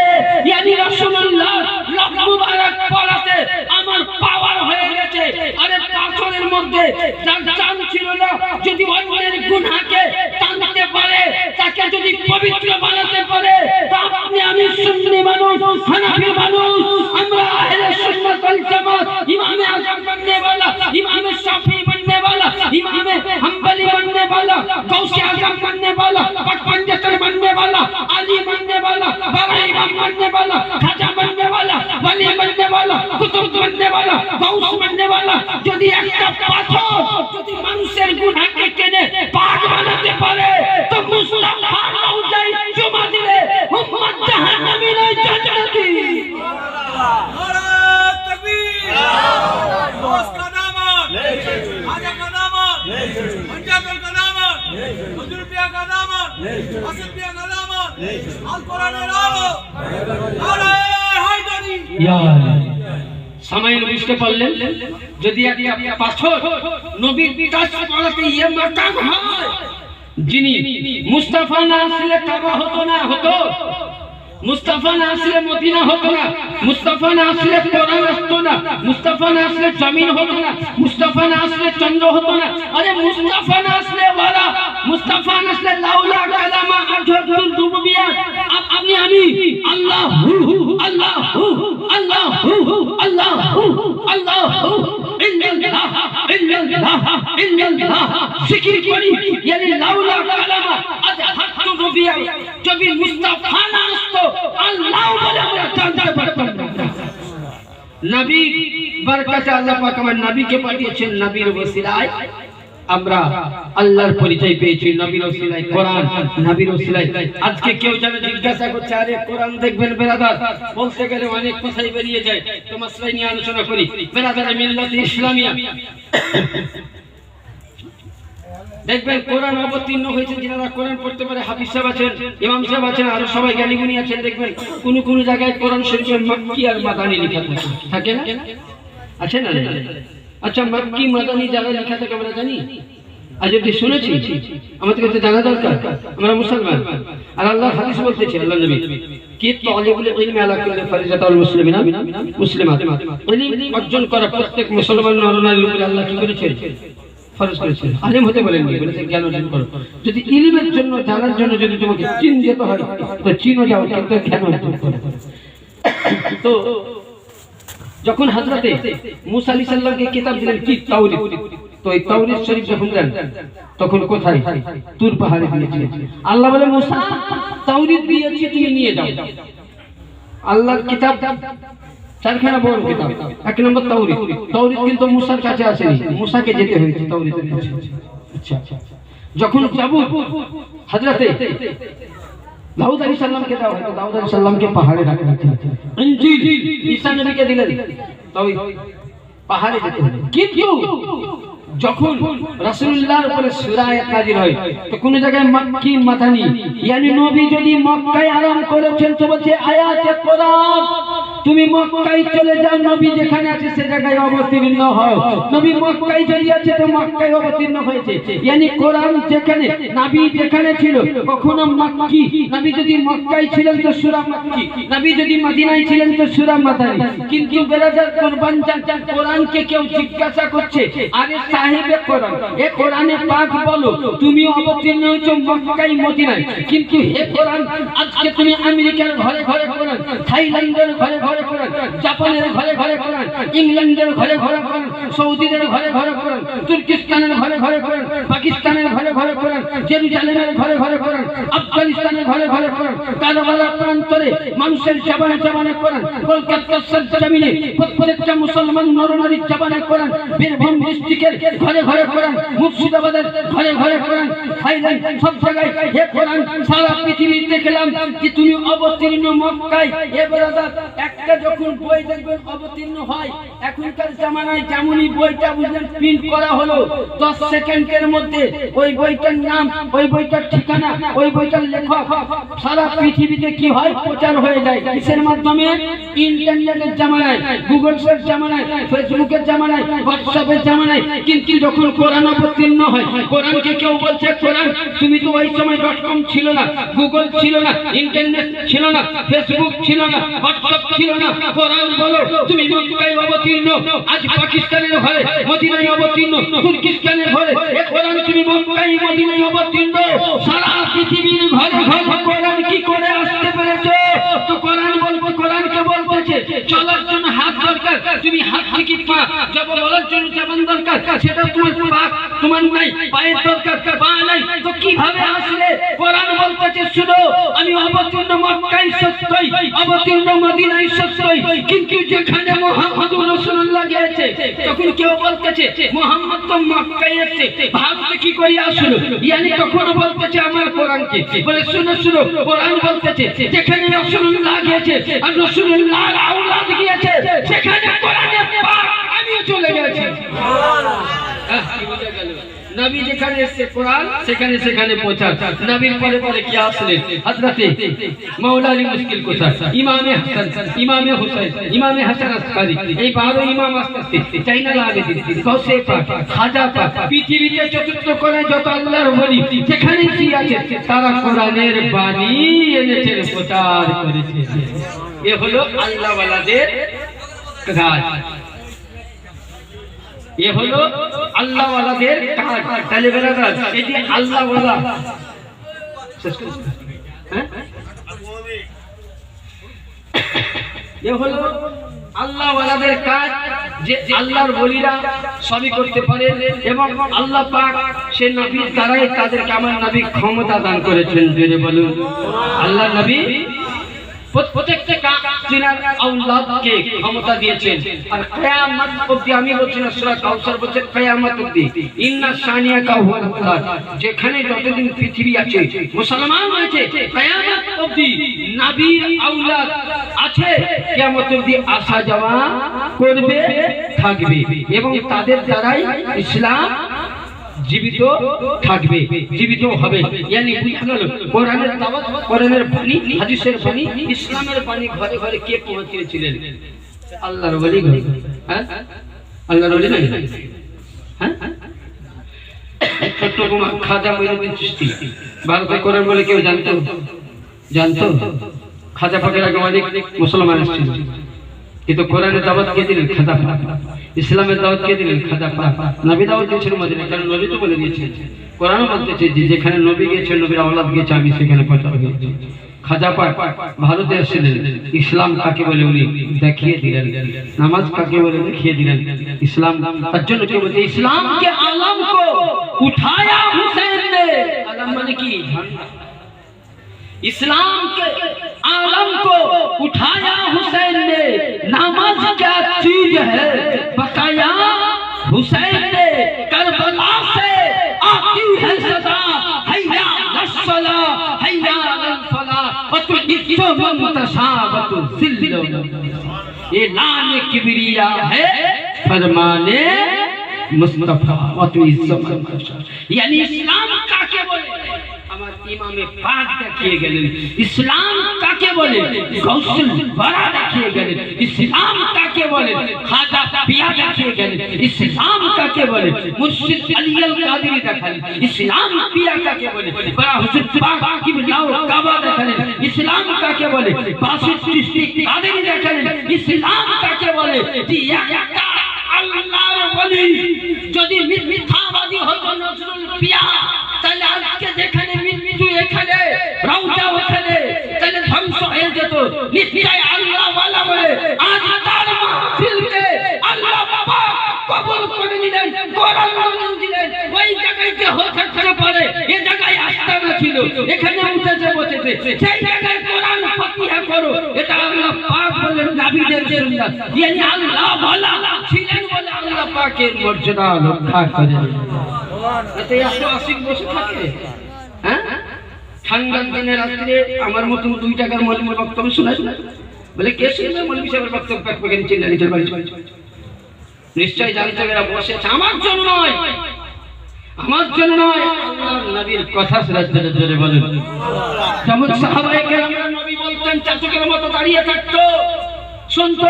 [SPEAKER 1] ইয়ানি রাসূলুল্লাহ লক মুবারক পড়াতে আমার পাওয়ার হয়ে গেছে। আরে পাথরের মধ্যে যার জান ছিল না, যদি অন্যের গুনাহকে টানতে পারে, তাকে যদি পবিত্র বানাতে পারে, তা আপনি আমি সুন্নি মানুষ, হানাফি মানুষ, আমরা আহলে সুন্নাত ওয়াল জামাত, ইমামে আযম बनने वाला, इमाम शाफी बनने वाला, इमाम हम्बली बनने वाला, गौसे आजम बनने वाला, पटपंजतर बनने वाला, अली बनने वाला, बाबा इमाम बनने वाला, खाजा बनने वाला, वली बनने वाला, कुतुब बनने वाला, गौस बनने वाला, যদি একটা পাথর যদি মানুষের গুনাহকে টেনে পাক বানাতে পারে, তো মুস্তাফা রওজায় জমা দিলে উম্মত জাহান্নামী নয় জান্নাতি।
[SPEAKER 2] नारा तकबीर, दोस्त का दामन, आजा का दामन, पंजाबल का दामन, हुजूर पिया का दामन, असद पिया का दामन, अल कुरान आलो, नारा हैदरी।
[SPEAKER 1] সামাইল বুঝতে পারলেন? যদি একটা পাথর নবীর কাজ করাতে ইয়ে মাকাম হয়, যিনি মুস্তাফা না আসলে কাবা হতো না, হতো মুস্তাফা না আসলে মদিনা হতো না, মুস্তাফা না আসলে কোরআন আসতো না, মুস্তাফা না আসলে জমিন হতো না, মুস্তাফা না আসলে চন্দ্র হতো না। আরে মুস্তাফা না আসলে ওয়ালা, মুস্তাফা না আসলে লাউলা কালামা আজহাতুল রুবুবিয়্যাহ, আপনি আমি আল্লাহ আল্লাহ আল্লাহ আল্লাহ আল্লাহ ইল্লাল্লাহ ইল্লাল্লাহ ইল্লাল্লাহ জিকির করি, ইয়ানি লাউলা কালামা আজহাতুল রুবুবিয়্যাহ, যদি মুস্তাফা না আসতো আল্লাহ বলে আমরা জানতে পারতাম না। নবী বরকতে আল্লাহ পাক আমার নবীকে পাঠিয়েছেন, নবীর ওসিলায় আমরা আল্লাহর পরিচয় পেয়েছি, নবীর ওসিলায় কোরআন, নবীর ওসিলায়। আজকে কেউ যেন জিজ্ঞাসা করছে, আরে কোরআন দেখবেন বেরাদার, বলতে গেলে অনেক কথাই বেরিয়ে যায়, তো মাসলা নিয়ে আলোচনা করি। বেরাদার মিল্লাত ইসলামিয়া দেখবেন কোরআন অবতীর্ণ হয়েছে, যারা কোরআন পড়তে পারে, হাফিজ সাহেব আছেন, ইমাম সাহেব আছেন, আরো সবাই জ্ঞানীগুণী আছেন, দেখবেন কোন কোন জায়গায় কোরআন শরীফে মাক্কি আর মাদানী লেখা থাকে, থাকে না? আছে না? আচ্ছা, মাক্কি মাদানী যারা লেখা থাকে আমরা জানি, আজ অব্দি শুনেছি, আমাদের কাছে জানা দরকার, আমরা মুসলমান। আর আল্লাহ হাদিস বলতেছে, আল্লাহ নবী কি তালিবুল ইলমি আলা কুল্লি ফারিজাতুল মুসলিমিনা মুসলিমাত, ইলম অর্জন করা প্রত্যেক মুসলমান নরনারীর উপরে আল্লাহ কি করেছেন? ফরজ করেছেন। আলেম হতে বলেননি, বলেছেন জ্ঞান অর্জন করো। যদি ইলমের জন্য, জানার জন্য যদি তোমাকে চীন যেতে হয়, তো চীনও যাও, কিন্তু জ্ঞান অর্জন করো। তো যখন হযরতে মুসা আলাইহিস সালামকে কিতাব দিলেন কি তাওরীত, তো এই তাওরীত শরীফ যখন দেন তখন কোথায়? তুর পাহাড়ে দিয়েছিলেন। আল্লাহ বলে মুসা তাওরীত দিয়েছি, তুমি নিয়ে যাও। আল্লাহর কিতাব চারখানা বড় কিতাব, এক নম্বর তাওরীত। তাওরীত কিন্তু মুসার কাছে আসেনি, মুসাকে যেতে হয়েছে তাওরীতের কাছে। আচ্ছা, যখন জাবুর হযরতে দাউদ আলাইহিস সালামকে দেওয়া হলো, দাউদ আলাইহিস সালামকে পাহাড়ে রাখা হয়েছিল। ইনজিল ঈসা নবীকে দিলেন, তাওরীত পাহাড়ে যেতে হলো। কিন্তু যখন রাসূলুল্লাহর উপরে সূরা আয়াত নাযিল হয়, তো কোন জায়গায় মক্কি মাদানী, ইয়ানি নবী যদি মক্কায় আরাম করেছেন, তো বলছে আয়াতে কোরআন তুমি মক্কায় চলে যাও, নবী যেখানে আছে সে জায়গায় অবতীর্ণ হও। নবী মক্কায় যদি আছে, তো মক্কায় অবতীর্ণ হয়েছে, ইয়ানি কোরআন যেখানে, নবী যেখানে ছিল কখনো মক্কি, নবী যদি মক্কায় ছিলেন তো সূরা মক্কি, নবী যদি মদিনায় ছিলেন তো সূরা মাদানী। কিন্তু বেরাদার কুরবান জান, কোরআনকে কেউ জিজ্ঞাসা করছে, আরে সাহেবে কোরআন, এ কোরআনে পাক বলো তুমি অবতীর্ণ হয়েছো মক্কায় মদিনায়, কিন্তু হে কোরআন আজকে তুমি আমেরিকার ঘরে ঘরে কোরআন, থাইল্যান্ডের ঘরে ঘরে কোরআন, জাপানের ঘরে ঘরে কোরআন, ইংল্যান্ডের ঘরে ঘরে কোরআন, সৌদিদের ঘরে ঘরে কোরআন, তুর্কিস্তানের ঘরে ঘরে কোরআন, পাকিস্তানের ঘরে ঘরে কোরআন, জেরুজালেমের ঘরে ঘরে কোরআন, আফগানিস্তানের ঘরে ঘরে কোরআন, কারবালার প্রান্তরে মানুষের জবানে জবানে কোরআন, কলকাতার জমিনে প্রত্যেকটা মুসলমান নরনারীর জবানে কোরআন, বীরভূম ডিস্ট্রিক্টের ঘরে ঘরে কোরআন, মুর্শিদাবাদের ঘরে ঘরে কোরআন, থাইল্যান্ড সব জায়গায় হে কোরআন। সারা পৃথিবীতে দেখলাম যে তুমি অবতীর্ণ মক্কায়। এ ব্রাদার, একটা যখন বই দেখবেন অবতীর্ণ হয়, এখনকার জামানায় যেমনই বইটা বুঝলেন প্রিন্ট করা হলো 10 সেকেন্ডের মধ্যে ওই বইটার নাম, ওই বইটার ঠিকানা, ওই বইটার লেখক সারা পৃথিবীতে কি হয় প্রচার হয়ে যায়। কিসের মাধ্যমে? ইন্টারনেটের জামানায়, গুগলের জামানায়, ফেসবুকের জামানায়, হোয়াটসঅ্যাপের জামানায়। কিন্তু যখন কোরআন অবতীর্ণ হয়, কোরআনকে কেউ বলছে কোরআন, তুমি তো ওই সময় .com ছিল না, গুগল ছিল না, ইন্টারনেট ছিল না, ফেসবুক ছিল না, হোয়াটসঅ্যাপ ছিল না। কোরআন বলো তুমি মক্কায় অবতীর্ণ, আজ পাকিস্তানের ঘরে মদিনায় অবতীর্ণ, তুর্কিস্তানের ঘরে এ কোরআন তুমি মক্কায় মদিনায় অবতীর্ণ। সারা পৃথিবীর ঘরে ঘরে কোরআন কি করে আসতে পেরেছে? তো কোরআন বলবো, কোরআনকে বলতেছে চলার জন্য হাত দরকার, তুমি হাত থেকে পা, যাব বলার জন্য জবান দরকার, সেটা তোমার পা তোমার নাই, পায়ের দরকার, পা নাই, তো কিভাবে আসলে? কোরআন বলতেছে শুনো, আমি অবতীর্ণ মক্কায় সত্যই, অবতীর্ণ মদিনায় সত্যই, কিন্তু যেখানে মুহাম্মদুর রাসূলুল্লাহ গিয়েছে তখন কেউ বলতেছে মুহাম্মদ তো মক্কায় এসেছে, ভারতে কি করে আসলো? ইয়ানি তখন বলতেছে আমার কোরআনকে বলে শুনো শুনো, কোরআন বলতেছে যেখানে রাসূলুল্লাহ গিয়েছে আর রাসূলুল্লাহর আওলাদ গিয়েছে সেখানে কোরআনের পাক আমিও চলে গেছি। কি বুঝা গেল? নবী যেখানে এসেছে কোরআন সেখানে সেখানে পৌঁছা। নবীর পরে পরে কি আসলেন? হযরতে মাওলা আলী মুশকিল কুশা, ইমামে হাসান, ইমামে হুসাইন, ইমামে হাসান আসকারি, এই 12 ইমাম আসতে চাইনাল আবেদিন, গৌসে পাক, খাজা পাক, পৃথিবীতে চতুর্থ কোণায় যত আল্লাহর ওলি যেখানে কি আছে তারা কোরআনের বাণী এনেছেন, প্রচার করেছে। এ হলো আল্লাহ ওয়ালাদের কাজ, এ হলো আল্লাহ ওয়ালাদের কাজ। তাহলে বেরাদার, এই যে আল্লাহ ওয়ালা, এ হলো আল্লাহ ওয়ালাদের কাজ, যে আল্লাহর ওলিরা সবই করতে পারে এবং আল্লাহ পাক সে নবীর দ্বারাই তাদেরকে আমার নবী ক্ষমতা দান করেছেন। জোরে বলুন আল্লাহ নবী প্রত্যেকটা জিনার আওলাদকে ক্ষমতা দিয়েছেন। আর কিয়ামত অবধি, আমি বলছি না, সূরা কাউসার বলছে কিয়ামত অবধি, ইন্না শানিয়াকা হুয়াল আবতার, যেখানে যতদিন পৃথিবী আছে মুসলমান আছে, কিয়ামত অবধি নবীর আওলাদ আছে, কিয়ামত অবধি আসা যাওয়া করবে, থাকবে এবং তাদের দ্বারাই ইসলাম জীবিত থাকবে, জীবিত হবে। ইয়ানি বুঝা গেল কোরআনের দাওয়াত, কোরআনের বাণী, হাদিসের বাণী, ইসলামের বাণী ঘরে ঘরে কে পৌঁছিয়েছিলেন? আল্লাহর ওলি। হ্যাঁ, আল্লাহর ওলি না? হ্যাঁ, ছোট্ট কুমার খাজা মঈনুদ্দিন চিশতি ভারতে কোরআন বলে কেউ জানতো? জানতো? খাজা পাকের আগে অনেক মুসলমান এসেছিল, কিন্তু কোরআনের দাওয়াত কে দিলেন? খাজা পাক। ইসলামের দাওয়াত কে দিলেন? খাজা পাক। নবী দাওয়াত দিয়েছেন মদিনায়, কারণ নবী তো বলে দিয়েছেন, কোরআনও বলতেছে যে যেখানে নবী গিয়েছেন, নবীর আওলাদ গিয়েছে, আমি সেখানে প্রচার করেছি। খাজা পাক ভারতে এসেছিলেন, ইসলাম কাকে বলে উনি দেখিয়ে দিলেন, নামাজ কাকে বলে দেখিয়ে দিলেন, ইসলাম। তার জন্য কে বলছে ইসলাম কে আলম কো উঠায়া হুসैन ने, আলম মানে কি? इस्लाम के आलम को उठाया हुसैन ने, नमाज क्या चीज है बताया हुसैन ने, करबला से आती है सदा, हैया लस्सला हैया अलफला व तुइत्तु मुंतशाबतु जिल्लो, ये लान किबरिया है फरमाने मुस्तफा व तुइत्तु मुंतशा। यानी इस्लाम काके बोले? আমার ইমামে পাক দেখিয়ে গেলেন। ইসলাম কাকে বলে? গৌসুল বারা দেখিয়ে গেলেন। ইসলাম কাকে বলে? খাজা পিয়া দেখিয়ে গেলেন। ইসলাম কাকে বলে? মুর্শিদ আলী আল কাদেরী দেখালেন। ইসলাম পিয়া কাকে বলে? বড় হুজুর পাক কিবলাও কাবা দেখালেন। ইসলাম কাকে বলে? বাসিত চিশতি কাদেরী দেখালেন। ইসলাম কাকে বলে? যে একটা আল্লাহর ওলি যদি মিথ্যাবাদী হতো নজরুল পিয়া, তাহলে আজকে যেখানে মৃত্যু এখানে, রওজা ওখানে, তাহলে ধ্বংস হয়ে যেত। নিশ্চয় আল্লাহ ওয়ালা বলে আজ তার মাহফিলকে আল্লাহ পাক কবুল করে নিলেন, কোরআন দিলেন। ওই জায়গায় যে হতে পারে, এই জায়গায় ছিল, এখানে উঠেছে বসেছে, সেই জায়গায় কোরআন ফাতিহা করো, এটা আল্লাহ পাক বলেন নবীদের সুন্নাত, ইয়ানি আল্লাহ ওয়ালা ছিলেন বলে আল্লাহ পাকের মর্যাদা রক্ষা করেন। এতে এত আশিক বসে থাকে, হ্যাঁ? ঠান্ডার দিনে রাত্রে আমার মতন 2 টাকার মৌলবীর বক্তব্য শোনায়, বলে কে শুনবে মৌলবী সাহেবের বক্তব্য, প্যাক প্যাকেট চিল্লা নিজের বাড়ি। নিশ্চয় জানতে এরা বসেছে আমার জন্য নয়, আমার জন্য নয়, আল্লাহর নবীর কথা শ্রদ্ধা জোরে বলেন। যেমন সাহাবায়ে কেরামরা নবী বলতেন চাচুকের মতো দাঁড়িয়ে থাকতো, শুনতো,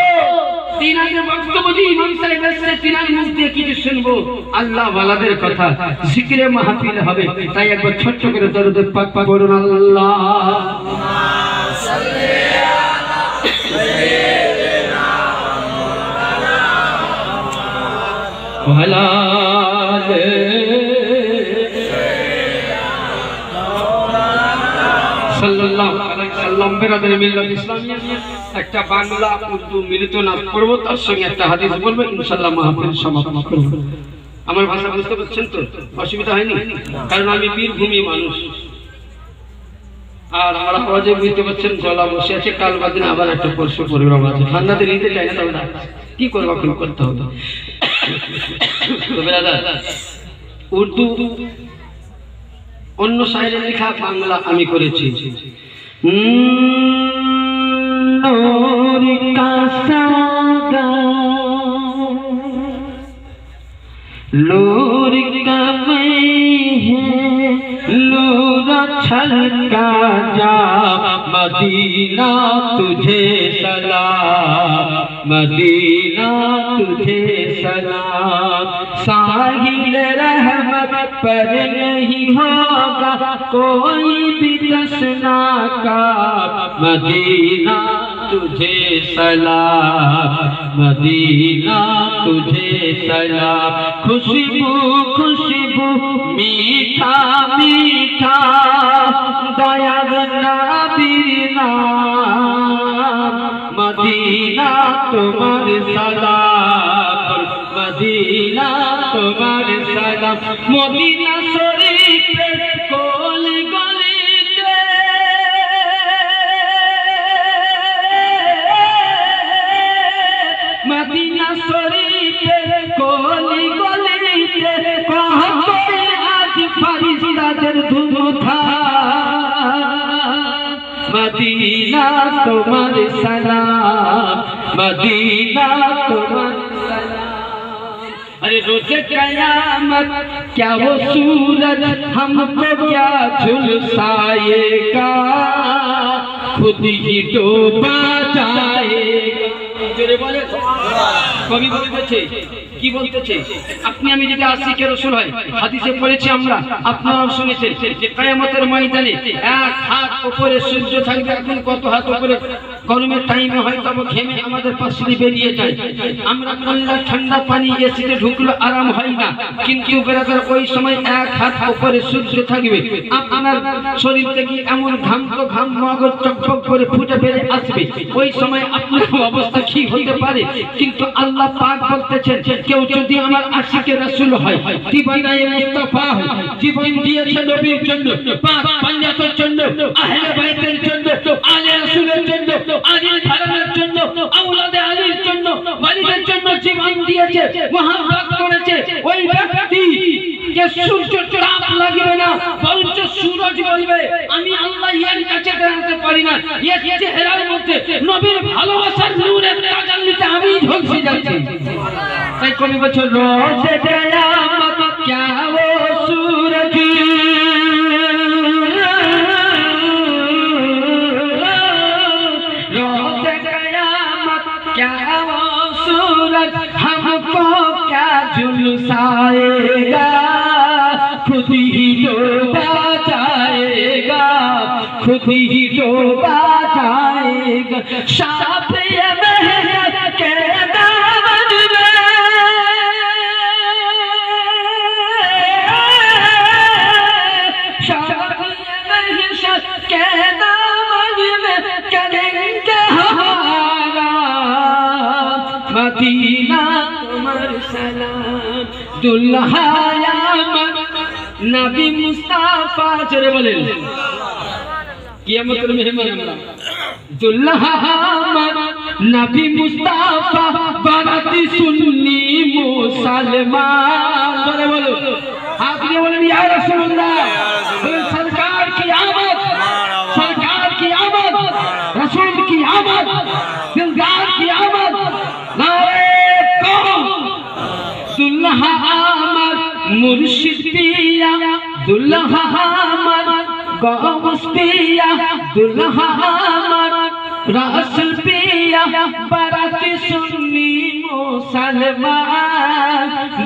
[SPEAKER 1] তিনাদের বক্তব্য দিয়ে ইমাম সাহেব এসে তিনার মুখ দিয়ে কিছু শুনবো, আল্লাহ ওয়ালাদের কথা, জিকিরে মাহফিল হবে। তাই একবার ছোট্ট করে দরুদ পাক পাক করুন, আল্লাহুম্মা সাল্লি আলা সাইয়্যিদিনা মাওলানা ওয়া আলা সাল্লাল্লাহু আলাইহি ওয়াসাল্লাম। বেরাদরে মিল্লাত ইসলামিয়া একটা বাংলা উর্দু মিলিত নাচ করব, তার সঙ্গে একটা হাদিস বলবো, ইনশাআল্লাহ মাহফিল সমাপন করব। আমার ভাষা বুঝতে পারছেন তো? অসুবিধা হয়নি? কারণ আমি বীরভূমি মানুষ, আর আমার আওয়াজে বুঝতে পারছেন গলা বসে আছে, কাল বাদিন আবার একটা পরশু প্রোগ্রাম আছে, ঠান্ডাতে নিতে চাই না, তবে কি করবো, এখন করতে হবে। তো বেরাদার, উর্দু অন্য শায়রের লেখা, বাংলা আমি করেছি। नूर का सागा नूर का मैं है, नूर छलका जा मदीना तुझे सलाम, मदीना तुझे सलाम। साहिल रहमत पर नहीं होगा कोई भी तसना का, मदीना तुझे सलाम, मदीना तुझे सलाम। खुशबू खुशबू मीठा मीठा दया नबीर नाम, मदीना तुम्हार सलाम, मदीना तुम्हार सलाम। मदीना शरीफ कोल गलीते मदीना शरीफ कोल गलीते कहाँ कोई आज फरिश्ताদের ধুম था, मदीना तुम्हार सलाम, मदीना तुम्हार सलाम। अरे रोज़े क़यामत क्या वो सूरज हमको क्या झुलसाएगा, खुद ही डूबा जाएगा। জোরে বলে কবি বলতেছে, কি বলতেছে? আপনি আমি যদি আশিকে রাসূল হয়, হাদিসে পড়েছি আমরা, আপনারাও শুনেছেন যে কিয়ামতের ময়দানে এক হাত উপরে সূর্য থাকবে, এখন কত হাত উপরে, গরমের টাইমে হয়তো ঘেমে আমাদের পাশে বেরিয়ে যায়, আমরা ঠান্ডা ঠান্ডা পানি এসিতে ঢুকলে আরাম হয় না, কিন্তু বেরাদার ওই সময় এক হাত উপরে সূর্য থাকবে, আপনার শরীর থেকে এমন ঘাম তো ঘাম মগজ চকচক করে ফুটে বেরিয়ে আসবে, ওই সময় আপনার অবস্থা কি হতে পারে? কিন্তু আল্লাহ পাক বলতেছেন কেউ যদি আমার আশিকে রাসূল হয়, দিবানায়ে মুস্তাফা হয়, জীবন দিয়েছে নবীর জন্য, পাক পাঞ্জাতের জন্য, আহলে বাইতের জন্য, আলে রাসূলের জন্য, আলীর ঘরানার জন্য, আওলাদে আলীর জন্য, ওয়ালিদের জন্য জীবন দিয়েছে, মহব্বত করেছে, ওই ব্যক্তি কে সূর্য তাপ লাগবে না, বরঞ্চ সূরজ বলবে আমি আল্লাহ এর কাছে দাঁড়াতে পারি না, এর চেহারার মধ্যে নবীর ভালোবাসার নূরের তাজাল্লিতে আমি ঝলসে যাচ্ছি। তাই কবি বলছে রোজে কিয়ামত क्या वो सूरज रोज़े क़यामत क्या वो सूरज हमको क्या झुलसाएगा, खुद ही डूबा जाएगा, खुद ही डूबा जाएगा। शाफ़िए मेहनत के दामन में के दामन में करेंगे हमारा, मदीना तुम्हार सलाम। दुल्हा या নবী মুস্তাফা জোরে বলেন কিয়ামতের মেহমান আমরা দুল্লাহ আমার নবী মুস্তাফা বারাতি সুন্নি মুসলমান জোরে বলো হাত দিয়ে বলেন ইয়া রাসূলুল্লাহ সরকার কি আমদ सरकार की आमद रसूल की आमद दिलदार की आमद नारे कौम दुल्हा आमद मुर्शिद पिया दुल्हा आमद गौस पिया दुल्हा आमद रसूल पिया बाराती सुन्नी मुसलमान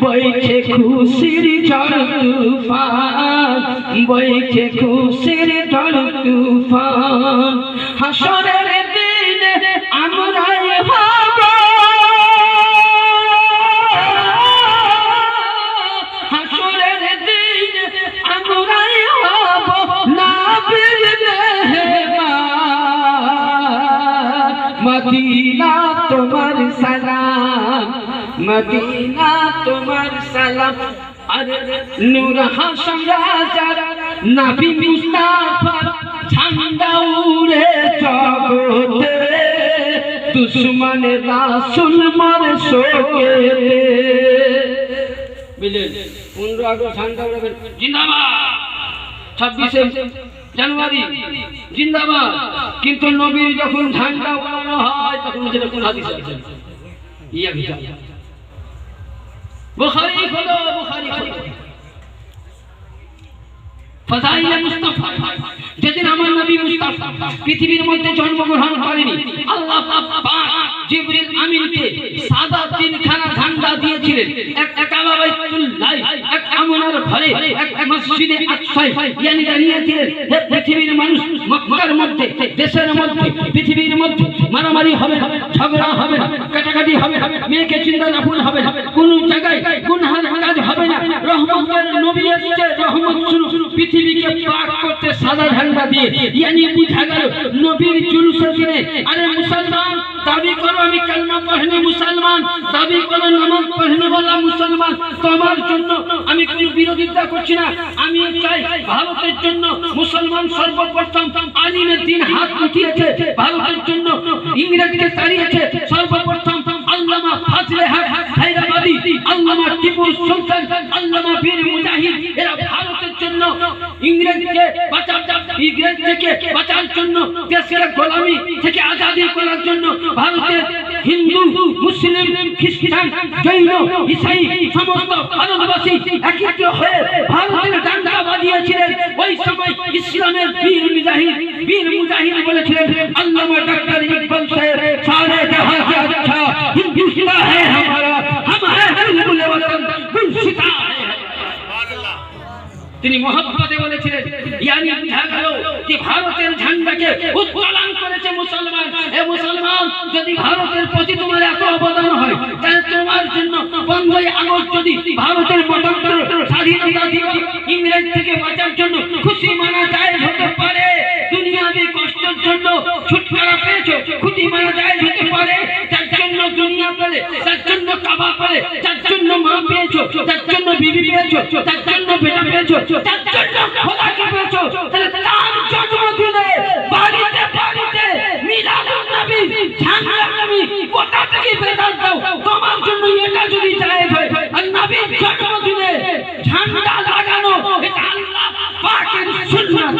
[SPEAKER 1] বইছে খুশির ঝড় তুফান বইছে খুশির ঝড় তুফান হাসরের দিনে আমরাই হব হাসরের দিনে আমরাই হব নবীর মেহমান মদিনা তোমার সালাম मदीना तुम्हार सलाम अरे नूर हाशम राजा नबी मुस्ताफा झंडा उड़े जगते दुश्मन रासुल मर सोके मिले 15 अगस्त झंडा उड़ाবেন जिंदाबाद 26 জানুয়ারি জিন্দাবাদ কিন্তু নবীর যখন ঝান্ডা উড়ানো হয় তখন যেটা কোন হাদিস আছে ইয়া বিটা बुखारी खोलो फजाइल मुस्तफा যেদিন আমার নবী মুস্তাফা পৃথিবীর মধ্যে জন্মগ্রহণ করেনি আল্লাহ পাক জিবরিল আমিনকে সাদা তিনখানা ঝান্ডা দিয়েছিলেন এক কাবা বাইতুল্লাহ এক আমনার ঘরে এক মসজিদে আকসায় ইয়ানি দাঁড়িয়েছিলেন হে পৃথিবীর মানুষ মক্কার মধ্যে দেশের মধ্যে পৃথিবীর মধ্যে মারামারি হবে ঝগড়া হবে কাটাকাটি হবে মেয়েকে চিন্তা রাখুন হবে কোন জায়গায় গুনাহের কাজ হবে না রহমতের নবী এসেছে রহমত শুরু পৃথিবীকে পাক করতে সাদা ঝান্ডা দিয়ে यानी বুঝা গেল নবীর জুলুসের দিনে আরে মুসলমান দাবি করো আমি কালমা পড়নি মুসলমান দাবি করো নামাজ পড়নি বলা মুসলমান তোমার জন্য আমি কোনো বিরোধিতা করছি না আমি চাই ভারতের জন্য মুসলমান সর্বপ্রথম আলিমের দিন হাত উঠিয়েছে ভারতের জন্য ইংরেজকে তাড়িয়েছে সর্বপ্রথম আল্লামা ফাজলে হক হায়দ্রাবাদী আল্লামা টিপু সুলতান আল্লামা বীর মুজাহিদ এরা ভারতের জন্য ইংরেজকে ইংরেজ থেকে বাঁচার জন্য দেশের গোলামি থেকে আজাদি করার জন্য ভারতের হিন্দু মুসলিম খ্রিস্টান জৈন ইসাই সমস্ত ভারতবাসী একত্রিত হয়ে ভারতের ডান্ডা বাজিয়েছিলেন ওই সময় ইসলামের বীর মুজাহিদ বলেছিলেন আল্লামা ডক্টর ইকবাল সাহেব সারে জাহাं से अच्छा हिंदुस्तान है हमारा हम है हिंदुल वतन गुलसिता তিনি মহব্বতে বলেছিলেন ইয়ানি বুঝা গেল যে ভারতের ঝান্ডাকে উত্তোলন করেছে মুসলমান এ মুসলমান যদি ভারতের প্রতি তোমার এত অবদান হয় তাহলে তোমার জন্য 15 আগস্ট যদি ভারতের মতান্তর স্বাধীনতা দিবস ইংরেজ থেকে বাঁচার জন্য খুশি মানা জায়েজ হতে পারে দুনিয়াবি কষ্টের জন্য ছুটকারা পেয়েছো খুশি মানা জায়েজ হতে পারে যার জন্য দুনিয়া পেলে যার জন্য কাবা পেলে যার জন্য মা পেয়েছো যার জন্য বিবি পেয়েছো যার জন্য বেটা পেয়েছো যার জন্য খোদাকে পেয়েছো তাহলে তার জন্মদিনে বাড়িতে বাড়িতে মিলাদুন নবী ঝান্ডার নবী কোথা থেকে বেদাত দাও তোমার জন্য এটা যদি জায়েজ হয় আর নবীর জন্মদিনে ঝান্ডা লাগানো এটা আল্লাহ পাকের সুন্নাত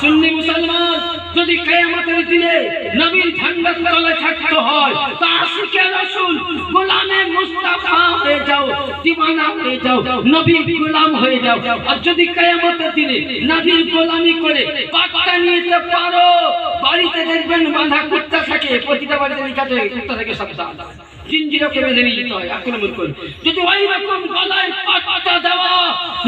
[SPEAKER 1] সুন্নি মুসলমান যদি কিয়ামতের দিনে নবীর ঝান্ডার তলে থাকতে হয় তো আশিকে রাসূল গোলামে মুস্তাফা হয়ে যাও দিওয়ানা হয়ে যাও নবীর গোলাম হয়ে যাও আর যদি কিয়ামতের দিনে নবীর গোলামি করে পাকটা নিতে পারো বাড়িতে দেখবেন বাঁধা কুত্তা থাকে প্রতিটা বাড়িতে লেখা থাকে কুত্তা থেকে সাবধান জিঞ্জিরা করে বেঁধে নিতে হয় আক্রমণ করে যদি ওই রকম গলায় পাকটা দেওয়া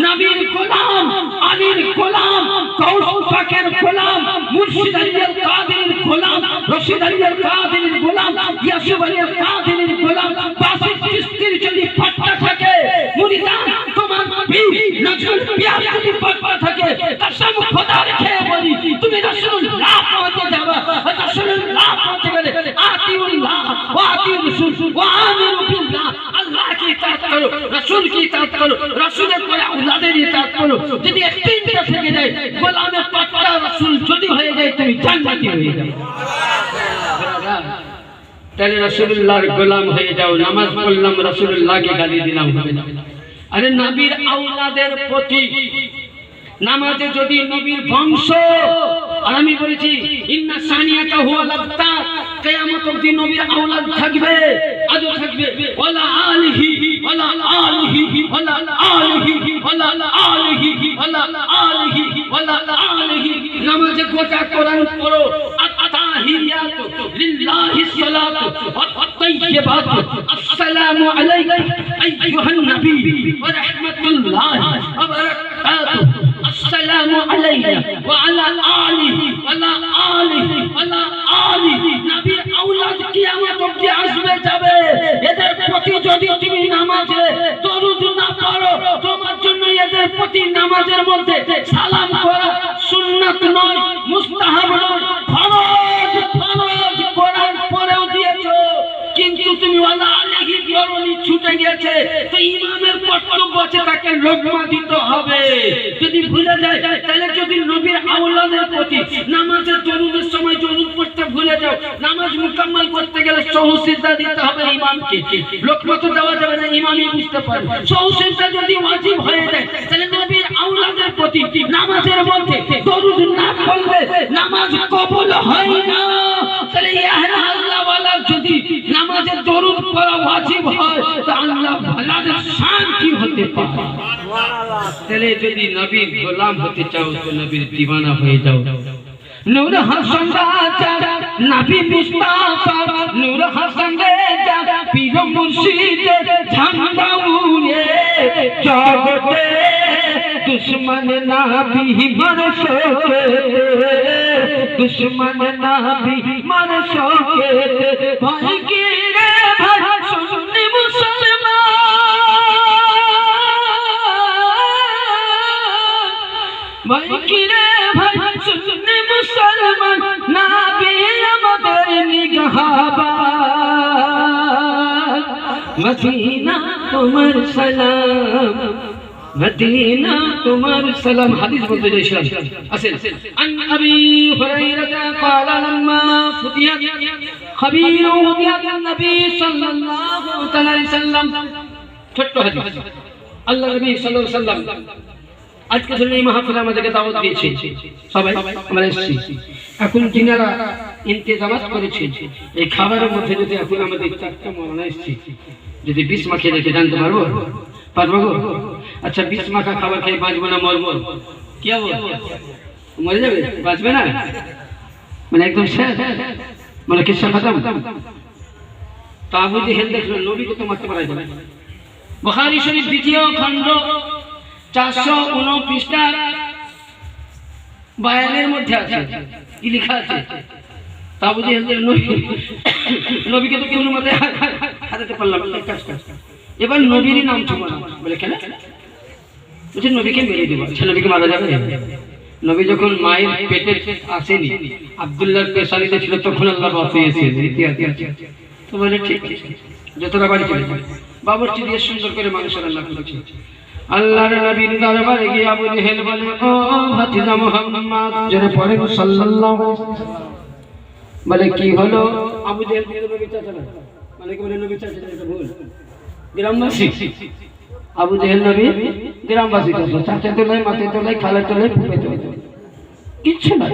[SPEAKER 1] নবীর গোলাম আলীর গোলাম গাউস পাকের গোলাম মুর্শিদ আলীর কাদেরের গোলাম রশিদ আলীর কাদেরের গোলাম ইয়াসুফ আলীর কাদেরের গোলাম বাসিত চিশতির যদি পাকটা থাকে মুরিদান তোমার পীর নজরুল পিয়ার যদি পাকটা থাকে কসম খোদার খেয়ে বলি তুমি রাসূলুল্লাহ পৌঁছে যাবে রাসূলুল্লাহ পৌঁছে গেলে আতিউল্লাহ ওয়া আতিউর রাসূল ওয়া আমিরু বিল্লাহ আল্লাহ की इताअत करो रसूल की ইতাআত করো, রাসূলের পরে আওলাদের ইতাআত করো। যদি এই তিনটা থেকে যায়, গোলামের পাক্কা রাসূল যদি হয়ে যায়, তুমি জান্নাতি হয়ে যাবে। তাহলে রাসূলুল্লাহর গোলাম হয়ে যাও। নামাজ পড়লাম, রাসূলুল্লাহকে গালি দিলাম হবে না। আরে নবীর আওলাদের প্রতি নামাজে যদি নবীর বংশ, আর আমি বলেছি ইন্না সানিয়াকা হুয়া লাবতা, কিয়ামত অবধি নবীর আওলাদ থাকবে, আজও থাকবে। ওয়ালা আলিহি ওয়ালা আলিহি ওয়ালা আলিহি ওয়ালা আলিহি ওয়ালা আলিহি ওয়ালা আলিহি। নামাজে গোটা কোরআন পড়ো। আত-তাহিয়াতু লিল্লাহি সালাতু ওয়াত-তাইয়্যিবাত। আসসালামু আলাইকা আইয়ুহান নবী ওয়া রাহমাতুল্লাহি ওয়া বারাকাতুহু। السلام علينا وعلى آله وعلى آله وعلى آله নবীর আওলাদ কিয়ামত অবধি আসবে যাবে। এদের প্রতি যদি তুমি নামাজে দরুদ না পড়ো, তোমার জন্য এদের প্রতি নামাজের মধ্যে সালাম করা সুন্নাত নয়, মুস্তাহাব নয়, ফরজ। ফরজ কোরআন পড়েও দিয়েছো, কিন্তু তুমি ওয়ালা আলাইহি পড়নি, ছুটে গেছে। তো ইমামের কর্তব্য আছে, তাকে লোকমা দিতে হবে। যদি ভুলে যায়, তাহলে যদি নবীর আওলাদের প্রতি নামাজের দরুদের সময় দরুদ পড়তে ভুলে যাও, নামাজ মুকাম্মাল করতে গেলে সহু সিজদা দিতে হবে ইমামকে। লোকমা তো দেওয়া যাবে না, ইমামই বুঝতে পারবে। সহু সিজদা যদি ওয়াজিব হয়ে যায়, তাহলে নবীর আওলাদের প্রতি নামাজের মধ্যে দরুদ না পড়লে নামাজ কবুল হয় না। তাহলে ইয়া আল্লাহ ওয়ালা যদি নামাজে দরুদ পড়া ওয়াজিব হয়, তো আল্লাহ ওয়ালাদের শান কি হতে পারে। তাহলে যদি নবীর গোলাম হতে চাও, তো নবীর দিওয়ানা হয়ে যাও। নূর হাসান রাজা নবী মুস্তাফা, নূর হাসান রাজা পীর মুর্শিদ ঝান্ডা উড়ে জগতে, দুশ্মন নবী মর শোকে, দুশ্মন নবী মর শোকে। ভাই কি রে ভাই সুন্নি মুসলমান, ভাই কি রে ভাই সুন্নি মুসলমান, নবী আমাদের নিগাহবান। মদিনা তোমার সালাম, মদিনা তোমার সালাম। হাদিস বলতে যাইছিলাম, আসেন। আন আবি হুরায়রা قال لما فتيت خبير فتيت النبي صلى الله عليه وسلم। ছোট্ট হাদিস। আল্লাহ নবী সাল্লাল্লাহু আলাইহি ওয়াসাল্লাম আজকে শুনে এই মাহফিলে আমাদেরকে দাওয়াত দিয়েছে, সবাই আমরা এসেছি। এখন যিনারা ইন্তেজামাত করেছে, এই খাবারের মধ্যে যদি এখন আমাদের চারটা মনে এসেছি, যদি বিষ মাখিয়ে রেখে জানতে পারবো? পারবো গো? আচ্ছা, বিষ মাখা খাবার খেয়ে বাঁচবো না মরবো? কি হবো? মরে যাবে, বাঁচবে না, মানে একদম শেষ, মানে কিসা খতম। তো আবু জেহেল দেখলো নবীকে তো মারতে পারা যাবে। বুখারী শরীফ দ্বিতীয় খণ্ড 429 পৃষ্ঠা বায়ানের মধ্যে আছে, কি লেখা আছে? আবু জেহেল নবীকে তো কেউ মতে হারাতে পারলাম না, কাজ কাজ। এবার নবীরই নাম ছিল না, বলে কেন? বলছে নবীকে মেরে দেবো। আচ্ছা, নবীকে মারা যাবে? নবী যখন মায়ের পেটে আসেনি, আব্দুল্লাহর পেশানিতে ছিল, তখন আল্লাহ বাঁচিয়েছে। তো বলে ঠিক আছে, যতটা বাড়ি চলে যাবে। বাবরচি দিয়ে সুন্দর করে মাংস রান্না করেছে। আল্লাহর নবীর দরবারে গিয়ে আবু জেহেল বলে, ও ভাতিজা মুহাম্মদ, জোরে পড়ে সাল্লাল্লাহু আলাইহি ওয়াসাল্লাম। বলে কি হলো? আবু জেহেল নবী চাচা না, মানে কি বলে নবী চাচা, এটা ভুল। গ্রামবাসী আবু জেহেল নবী গ্রামবাসী, চাচা তো নাই, মাতে তো নাই, খালা তো নাই, ফুফে তো নাই, কিচ্ছু নাই।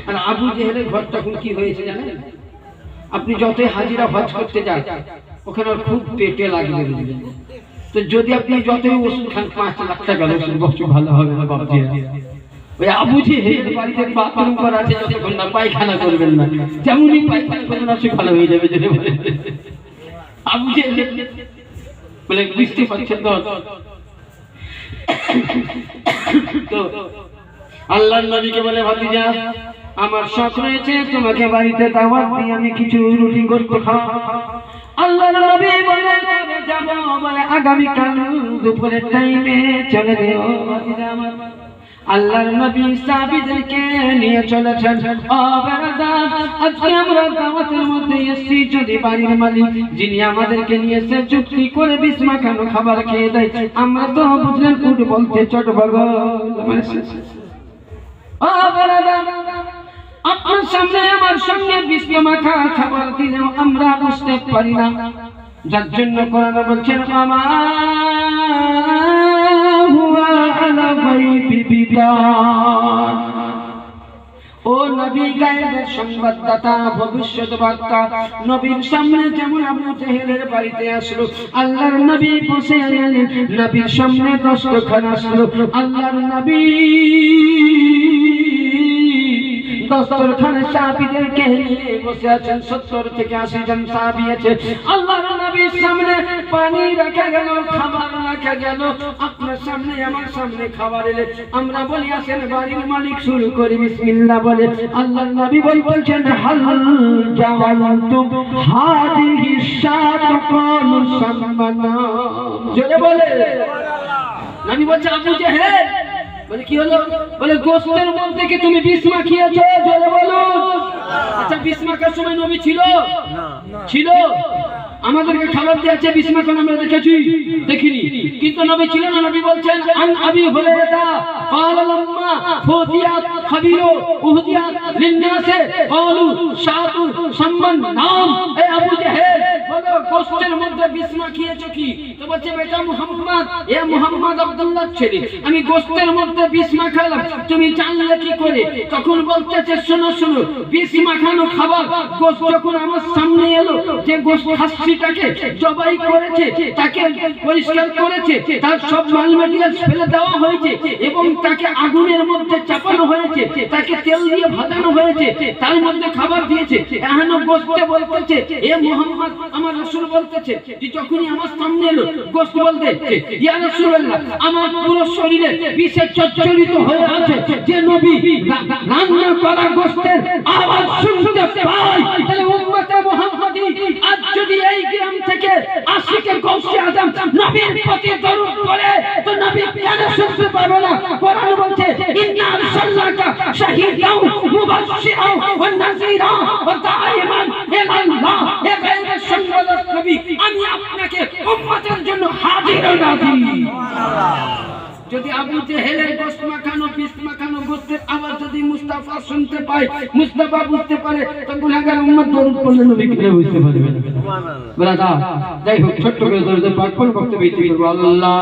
[SPEAKER 1] আর আবু জেহেলের ঘর তখন কি হয়েছে জানেন? আপনি যতই হাজিরা হজ করতে যান, ওখানে খুব পেটে লাগবে। তো যদি আপনি যতই ওষুধ খান, 5 লাখ টাকা ওষুধ বস্তু ভালো হবে না বাবজি। ওই আবু জেহেল বাড়িতে বাথরুম করা আছে, যতক্ষণ না পায়খানা করবেন না, যেমনই পায়খানা করবেন না, সে ভালো হয়ে যাবে। যদি বলে আবু জেহেল বলে, বুঝতে পারছেন তো? তো আল্লাহর নবীকে বলে, ভাতিজা আমার শখ রয়েছে, তোমাকে বাড়িতে দাওয়াত দিয়ে আমি কিছু রুটি গোশত খাওয়াবো। আল্লাহর নবী বলে, যাব বলে আগামী কাল দুপুরের টাইমে চলে যেও ভাতিজা আমার। আল্লাহর নবী সাহাবীদেরকে নিয়ে চলেছেন। ও বারাদার, আজকে আমরা দাওয়াতের মধ্যে এসেছি, যদি বাড়ির মালিক যিনি আমাদেরকে নিয়ে এসে চুক্তি করে বিছনা কেন খাবার খেয়ে দেয়, আমরা তো বুঝলেন উঠ বলতে চট বলবো। ও বারাদার, আপনার সামনে আমার সঙ্গে বিছনা মাখা খাবার দিলেও আমরা বুঝতে পারি না, যার জন্য কোরআন বলছেন ও নবী গায়েবের সংবাদদাতা, ভবিষ্যৎবার্তা, নবীর সামনে যেমন আবু জেহেলের বাড়িতে আসলো, আল্লাহর নবী বসে এলেন, নবীর সামনে দস্তরখান আসলো, আল্লাহর নবী দস্তরখানে সাহাবীদেরকে নিয়ে বসে আছেন। 70 থেকে 80 জন সাহাবী আছে। আল্লাহর নবীর সামনে পানি রাখা গেল, খাবার রাখা গেল, আপনার সামনে আমার সামনে খাবার এলে আমরা বলি আসেন বাড়ির মালিক শুরু করি বিসমিল্লাহ বলে। আল্লাহর নবী বলছেন হাল জাওয়ালতুম হাদিহি শাতকাল সামানা, জোরে বলে। নবী বলছে আবু জেহেল, বলে কি হলো? বলে গোশতের মধ্যে কি তুমি বিষ মাখিয়েছো? জোরে বলো। আচ্ছা, বিষ মাখার সময় নবী ছিল? ছিল। আমাদেরকে খাবার দিয়েছে বিষ মাখানো আমরা দেখেছি? দেখিনি। কিন্তু নবী ছিল না। নবী বলছেন আন আবি হুরায়রা قال لما فوتيات خبير اهديات للناس قالوا شاط সম্মান নাম। এ আবু জেহেল, বলো গোশতের মধ্যে বিষ মাখিয়েছো কি? তো বলছে বেটা মুহাম্মদ, এ মুহাম্মদ আব্দুল্লাহ ছেলে, আমি গোশতের মধ্যে বিষ মাখালাম, তুমি জানলে কি করে? তখন বলতেছে শোনো শোনো, বিষ মাখানো খাবার গোশত যখন আমার সামনে এলো, যে গোশত খাসিটাকে জবাই করেছে, তাকে পরিষ্কার করেছে, তার সব মাল মেটেরিয়াল ফেলে দেওয়া হয়েছে এবং তাকে আগুনের মধ্যে চাপানো হয়েছে, তাকে তেল দিয়ে ভাজানো হয়েছে, তার মধ্যে খাবার দিয়েছে, এখনো গোশতে বলতেছে এ মুহাম্মদ, আমার রাসূল বলতেছে যে যখনই আমার সামনে এলো গোশত বলতেছে ইয়া রাসূলুল্লাহ, আমার পুরো শরীরে বিষে চচ্চরিত হয়ে আছে, যে নবী রান্না করা গোশতের আওয়াজ শুনতে পায়, তাহলে উম্মতে মুহাম্মাদি আজ যদি এই গ্রাম থেকে আশিকে গৌসে আজম নবীর প্রতি দরুদ পড়ে, তো নবী কেন শুনতে পাবে না? কোরআন বলছে ইন্না আরসালনাকা শাহীদাও মুবাশশিরাও ওয়া নাযীরা ওয়া দাঈমান ইলাল্লাহ। এ গায়বের সংবাদক নবী, আমি আপনাকে উম্মতের জন্য হাজির ও নাযীর। সুবহানাল্লাহ। যদি আবু জেহেলের গোশত মাখানো বিষ মাখানো গোশতের আওয়াজ যদি মুস্তাফা শুনতে পায়, মুস্তাফা বুঝতে পারে, তো গুনাহগার উম্মত দরুদ পড়লে নবী কি বুঝতে পারবে? সুবহানাল্লাহ। যাই হোক, ছোট্ট করে দরুদ পাক পড়ে বক্তব্য ইতি করব। আল্লাহ